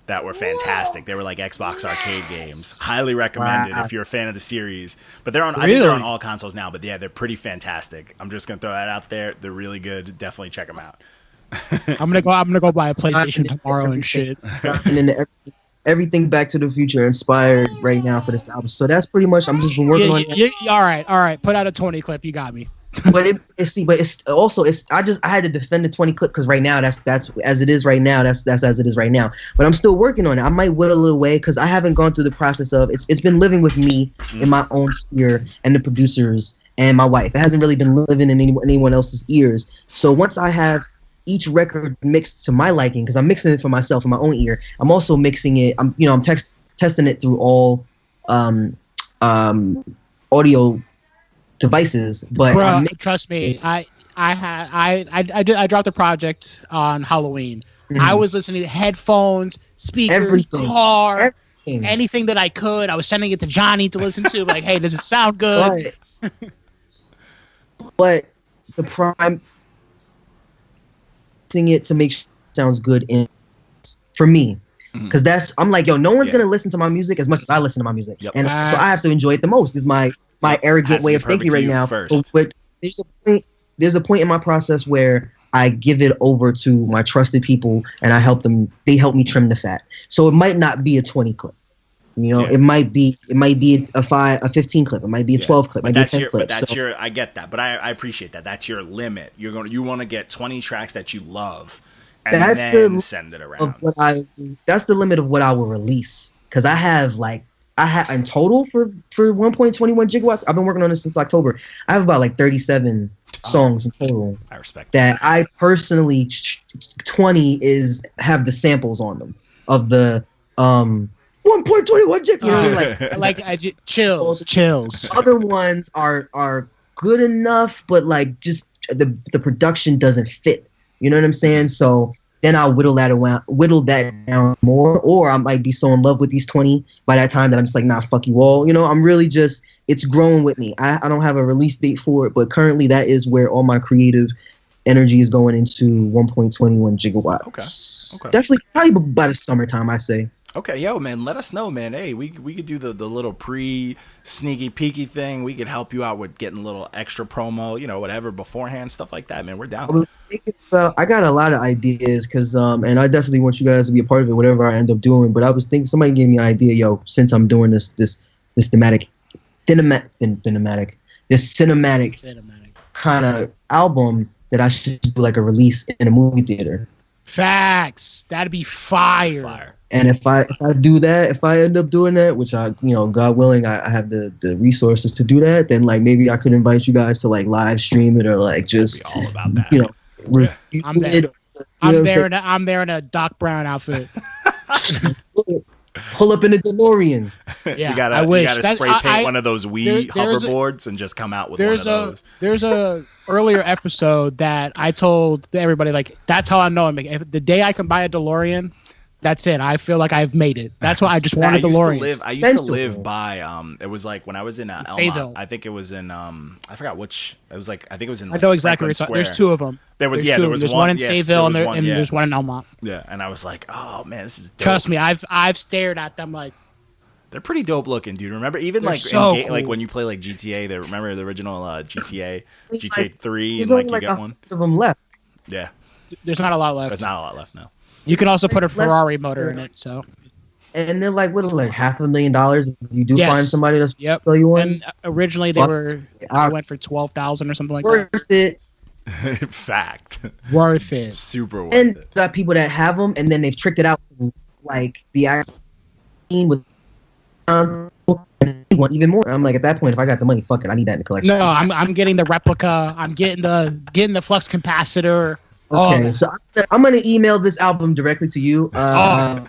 that were fantastic. They were like Xbox arcade games. Highly recommended if you're a fan of the series. But they're on I think they're on all consoles now, but yeah, they're pretty fantastic. I'm just going to throw that out there. They're really good. Definitely check them out. I'm going to go buy a PlayStation tomorrow and shit. And then everything Back to the Future inspired right now for this album. So that's pretty much I'm just been working on that. All right. Put out a 20 clip. You got me. But I had to defend the 20 clip because right now that's as it is right now. That's as it is right now. But I'm still working on it. I might whittle it away because I haven't gone through the process of it's been living with me in my own sphere and the producers and my wife. It hasn't really been living in anyone else's ears. So once I have each record mixed to my liking, because I'm mixing it for myself in my own ear, I'm also mixing it. I'm testing it through all audio devices, but bro, trust me, I dropped a project on Halloween. Mm-hmm. I was listening to headphones, speakers, car, anything that I could. I was sending it to Johnny to listen to. Like, hey, does it sound good? But the prime thing it to make sure it sounds good for me. Because I'm like, no one's gonna listen to my music as much as I listen to my music, and so I have to enjoy it the most. Is my arrogant way of thinking right now. But there's a point in my process where I give it over to my trusted people and I help them. They help me trim the fat. So it might not be a 20 clip. It might be a 15 clip. It might be a 12 clip. It might be a 10 clip. I get that, but I appreciate that. That's your limit. You want to get 20 tracks that you love and then send it around. That's the limit of what I will release. Because I have in total for 1.21 gigawatts, I've been working on this since October. I have about 37 songs in total. I respect that. I personally 20 have the samples on them of the 1.21 gig. Chills. Other ones are good enough, but just the production doesn't fit. You know what I'm saying? So then I'll whittle that down more, or I might be so in love with these 20 by that time that I'm just like, nah, fuck you all. I'm really it's growing with me. I don't have a release date for it, but currently that is where all my creative energy is going into 1.21 gigawatts. Okay. Definitely, probably by the summertime, I say. Okay, man, let us know, man. Hey, we could do the little pre-sneaky peeky thing. We could help you out with getting a little extra promo, whatever beforehand, stuff like that, man. We're down. I got a lot of ideas because, and I definitely want you guys to be a part of it, whatever I end up doing. But I was thinking somebody gave me an idea, since I'm doing this cinematic kind of album, that I should do a release in a movie theater. Facts. That'd be fire. And if I do that, if I end up doing that, which I, God willing, I have the resources to do that, then maybe I could invite you guys to live stream it or just all about that. I'm there in a Doc Brown outfit. pull up in a DeLorean. Yeah, you gotta, I wish. You gotta spray paint one of those Wii hoverboards and just come out with one of those. There's a earlier episode that I told everybody, like, that's how I know I'm if the day I can buy a DeLorean, that's it. I feel like I've made it. That's why I just wanted DeLorean. I used to live by it was like when I was in Elmont. I think it was in I forgot which. It was like I think it was in. I know exactly where it's. There's two of them. There was there's one in Sayville and there's one in Elmont. Yeah, and I was like, oh man, this is dope. Trust me, I've stared at them like. They're pretty dope looking, dude. Remember, even they're like so cool. Like when you play like GTA, remember the original GTA 3, and like you get one of them left. Yeah, there's not a lot left. There's not a lot left now. You can also put a Ferrari motor in it, so. And they're like, what, like $500,000 if you do find somebody that's sell you one? And originally they went for $12,000 or something like that. Worth it. Fact. Worth it. Super worth and it. Got people that have them, and then they've tricked it out like the actual with want even more. I'm like, at that point, if I got the money, fuck it, I need that in the collection. No, I'm getting the replica. I'm getting the flux capacitor. Okay, so I'm gonna email this album directly to you.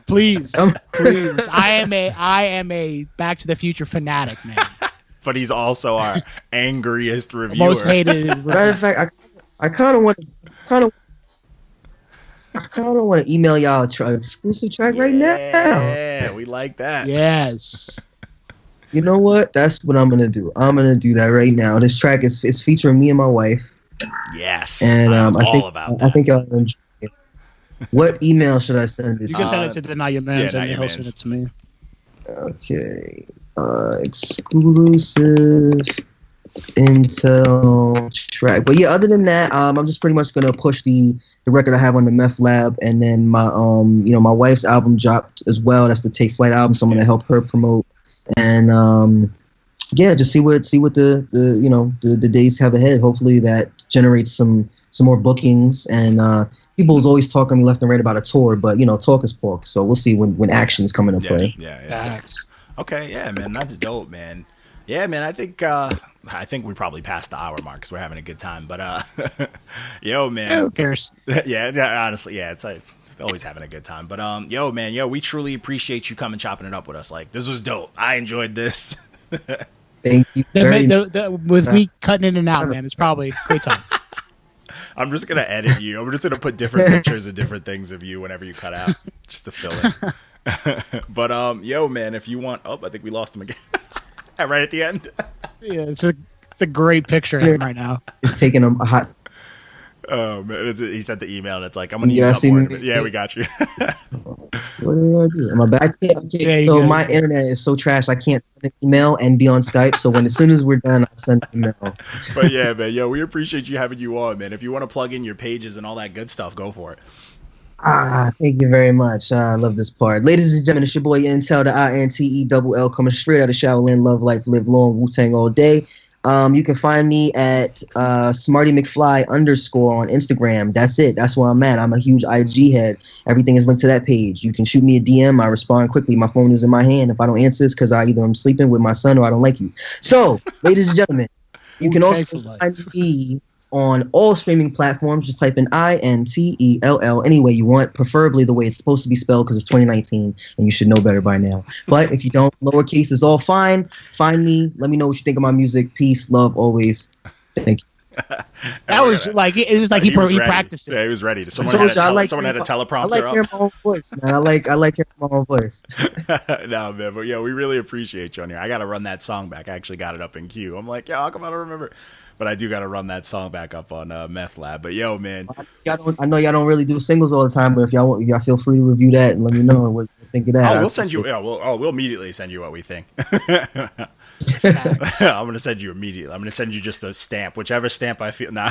Please, please. I am a Back to the Future fanatic, man. But he's also our angriest reviewer. Most hated. Matter of fact, I kind of want to email y'all an exclusive track right now. Yeah, we like that. Yes. You know what? That's what I'm gonna do. I'm gonna do that right now. This track is featuring me and my wife. Yes, and I think y'all enjoy it. What email should I send it to? You can send it to Deny Your Mans and he'll send it to me. Okay. Exclusive iNTeLL track. But yeah, other than that, I'm just pretty much gonna push the record I have on the Meth Lab, and then my my wife's album dropped as well. That's the Take Flight album, so I'm gonna help her promote. And yeah, just see what the days have ahead. Hopefully that generates some more bookings, and people's always talking to me left and right about a tour, but talk is pork. So we'll see when actions come into play. Yeah. Okay, yeah, man, that's dope, man. Yeah, man, I think we probably passed the hour mark because we're having a good time. But yo, man, who cares? yeah, honestly, yeah, it's like always having a good time. But yo, man, we truly appreciate you coming chopping it up with us. Like, this was dope. I enjoyed this. Thank you. With me cutting in and out, man, it's probably a great time. I'm just gonna edit you. I'm just gonna put different pictures of different things of you whenever you cut out, just to fill it. But yo, man, if you want, I think we lost him again. Right at the end. Yeah, it's a great picture of him right now. It's taking him a hot. Oh man, he sent the email and it's like, I'm gonna use up more. Yeah, we got you. What do I do? Am I back? So my internet is so trash. I can't send an email and be on Skype. So as soon as we're done, I'll send an email. But yeah, man, we appreciate you having you on, man. If you want to plug in your pages and all that good stuff, go for it. Thank you very much. I love this part. Ladies and gentlemen, it's your boy iNTeLL, the iNTeLL, coming straight out of Shaolin. Love life, live long, Wu-Tang all day. You can find me at SmartyMcFly _ on Instagram. That's it. That's where I'm at. I'm a huge IG head. Everything is linked to that page. You can shoot me a DM. I respond quickly. My phone is in my hand. If I don't answer, it's because either I'm sleeping with my son or I don't like you. So, ladies and gentlemen, you can also find me on all streaming platforms. Just type in iNTeLL any way you want, preferably the way it's supposed to be spelled because it's 2019 and you should know better by now. But if you don't, lowercase is all fine. Find me. Let me know what you think of my music. Peace, love, always. Thank you. That was like he practiced it. Yeah, he was ready. Someone had a teleprompter. I like hearing my own voice, man. I like hearing my own voice. No, man, but yeah, we really appreciate you on here. I gotta run that song back. I actually got it up in queue. I'm like, how come I don't remember? But I do got to run that song back up on Meth Lab. But yo, man, I know y'all don't really do singles all the time, but if y'all want, y'all feel free to review that and let me know what you think of that. Oh, we'll send you. Yeah, we'll immediately send you what we think. I'm gonna send you immediately. I'm gonna send you just a stamp, whichever stamp I feel. Nah.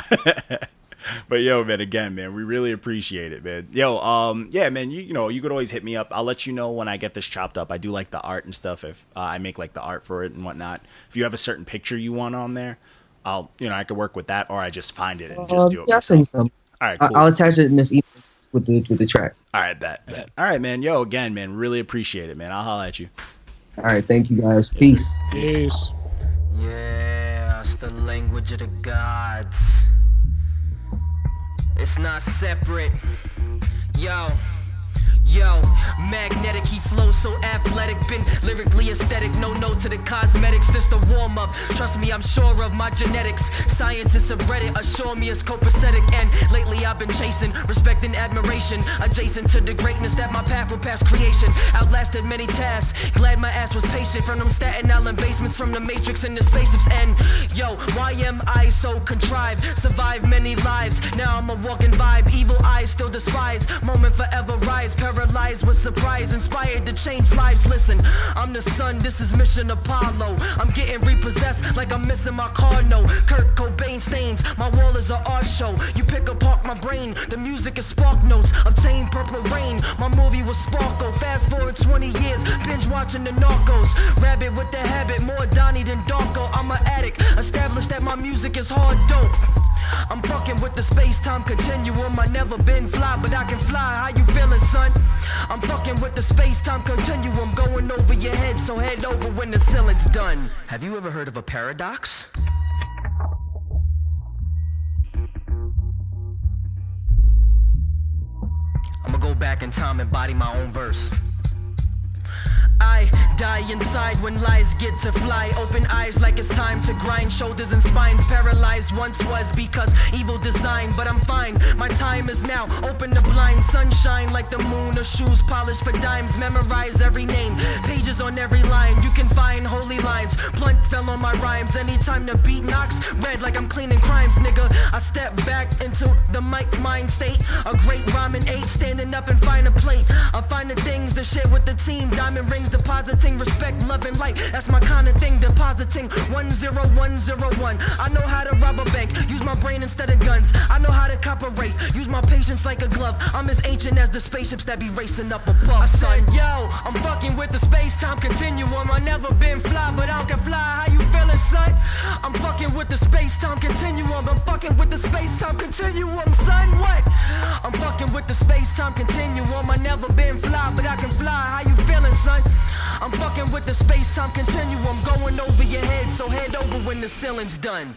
But yo, man, again, man, we really appreciate it, man. Yo, yeah, man, you could always hit me up. I'll let you know when I get this chopped up. I do like the art and stuff. If I make like the art for it and whatnot. If you have a certain picture you want on there, I could work with that, or I just find it and just do it myself. All right, cool. I'll attach it in this email with the track. All right, bet. All right, man. Yo, again, man, really appreciate it, man. I'll holla at you. All right, thank you guys. Peace. Peace. Yeah, it's the language of the gods. It's not separate. Yo. Yo, magnetic, he flows so athletic. Been lyrically aesthetic, no to the cosmetics. This the warm-up, trust me, I'm sure of my genetics. Scientists have read it, assure me it's copacetic. And lately I've been chasing respect and admiration, adjacent to the greatness that my path will pass creation. Outlasted many tasks, glad my ass was patient. From them Staten Island basements, from the Matrix and the spaceships. And yo, why am I so contrived? Survived many lives, now I'm a walking vibe. Evil eyes still despise, moment forever rise. Paralyzed with surprise, inspired to change lives. Listen, I'm the sun, this is Mission Apollo. I'm getting repossessed like I'm missing my car note. Kurt Cobain stains, my wall is an art show. You pick apart my brain, the music is spark notes. Obtain purple rain, my movie was Sparkle. Fast forward 20 years, binge watching the Narcos. Rabbit with the habit, more Donnie than Darko. I'm an addict, established that my music is hard dope. I'm fucking with the space-time continuum. I never been fly, but I can fly. How you feeling, son? I'm fucking with the space-time continuum, going over your head, so head over when the ceiling's done. Have you ever heard of a paradox? I'ma go back in time and body my own verse. I die inside when lies get to fly. Open eyes like it's time to grind. Shoulders and spines paralyzed once was because evil design. But I'm fine, my time is now. Open the blind, sunshine like the moon. Or shoes polished for dimes. Memorize every name, pages on every line. You can find holy lines. Blunt fell on my rhymes. Anytime the beat knocks, red like I'm cleaning crimes, nigga. I step back into the mic mind state. A great rhyming 8, standing up and find a plate. I find the things to share with the team. Diamond rings depositing respect, love, and light. That's my kind of thing, depositing 10101. I know how to rob a bank, use my brain instead of guns. I know how to cop a wraith, use my patience like a glove. I'm as ancient as the spaceships that be racing up above. I said, yo, I'm fucking with the space-time continuum. I never been fly, but I can fly. How you feeling, son? I'm fucking with the space-time continuum. I'm fucking with the space-time continuum, son. What? I'm fucking with the space-time continuum. I never been fly, but I can fly. How you feeling, son? I'm fucking with the space-time continuum, going over your head, so head over when the ceiling's done.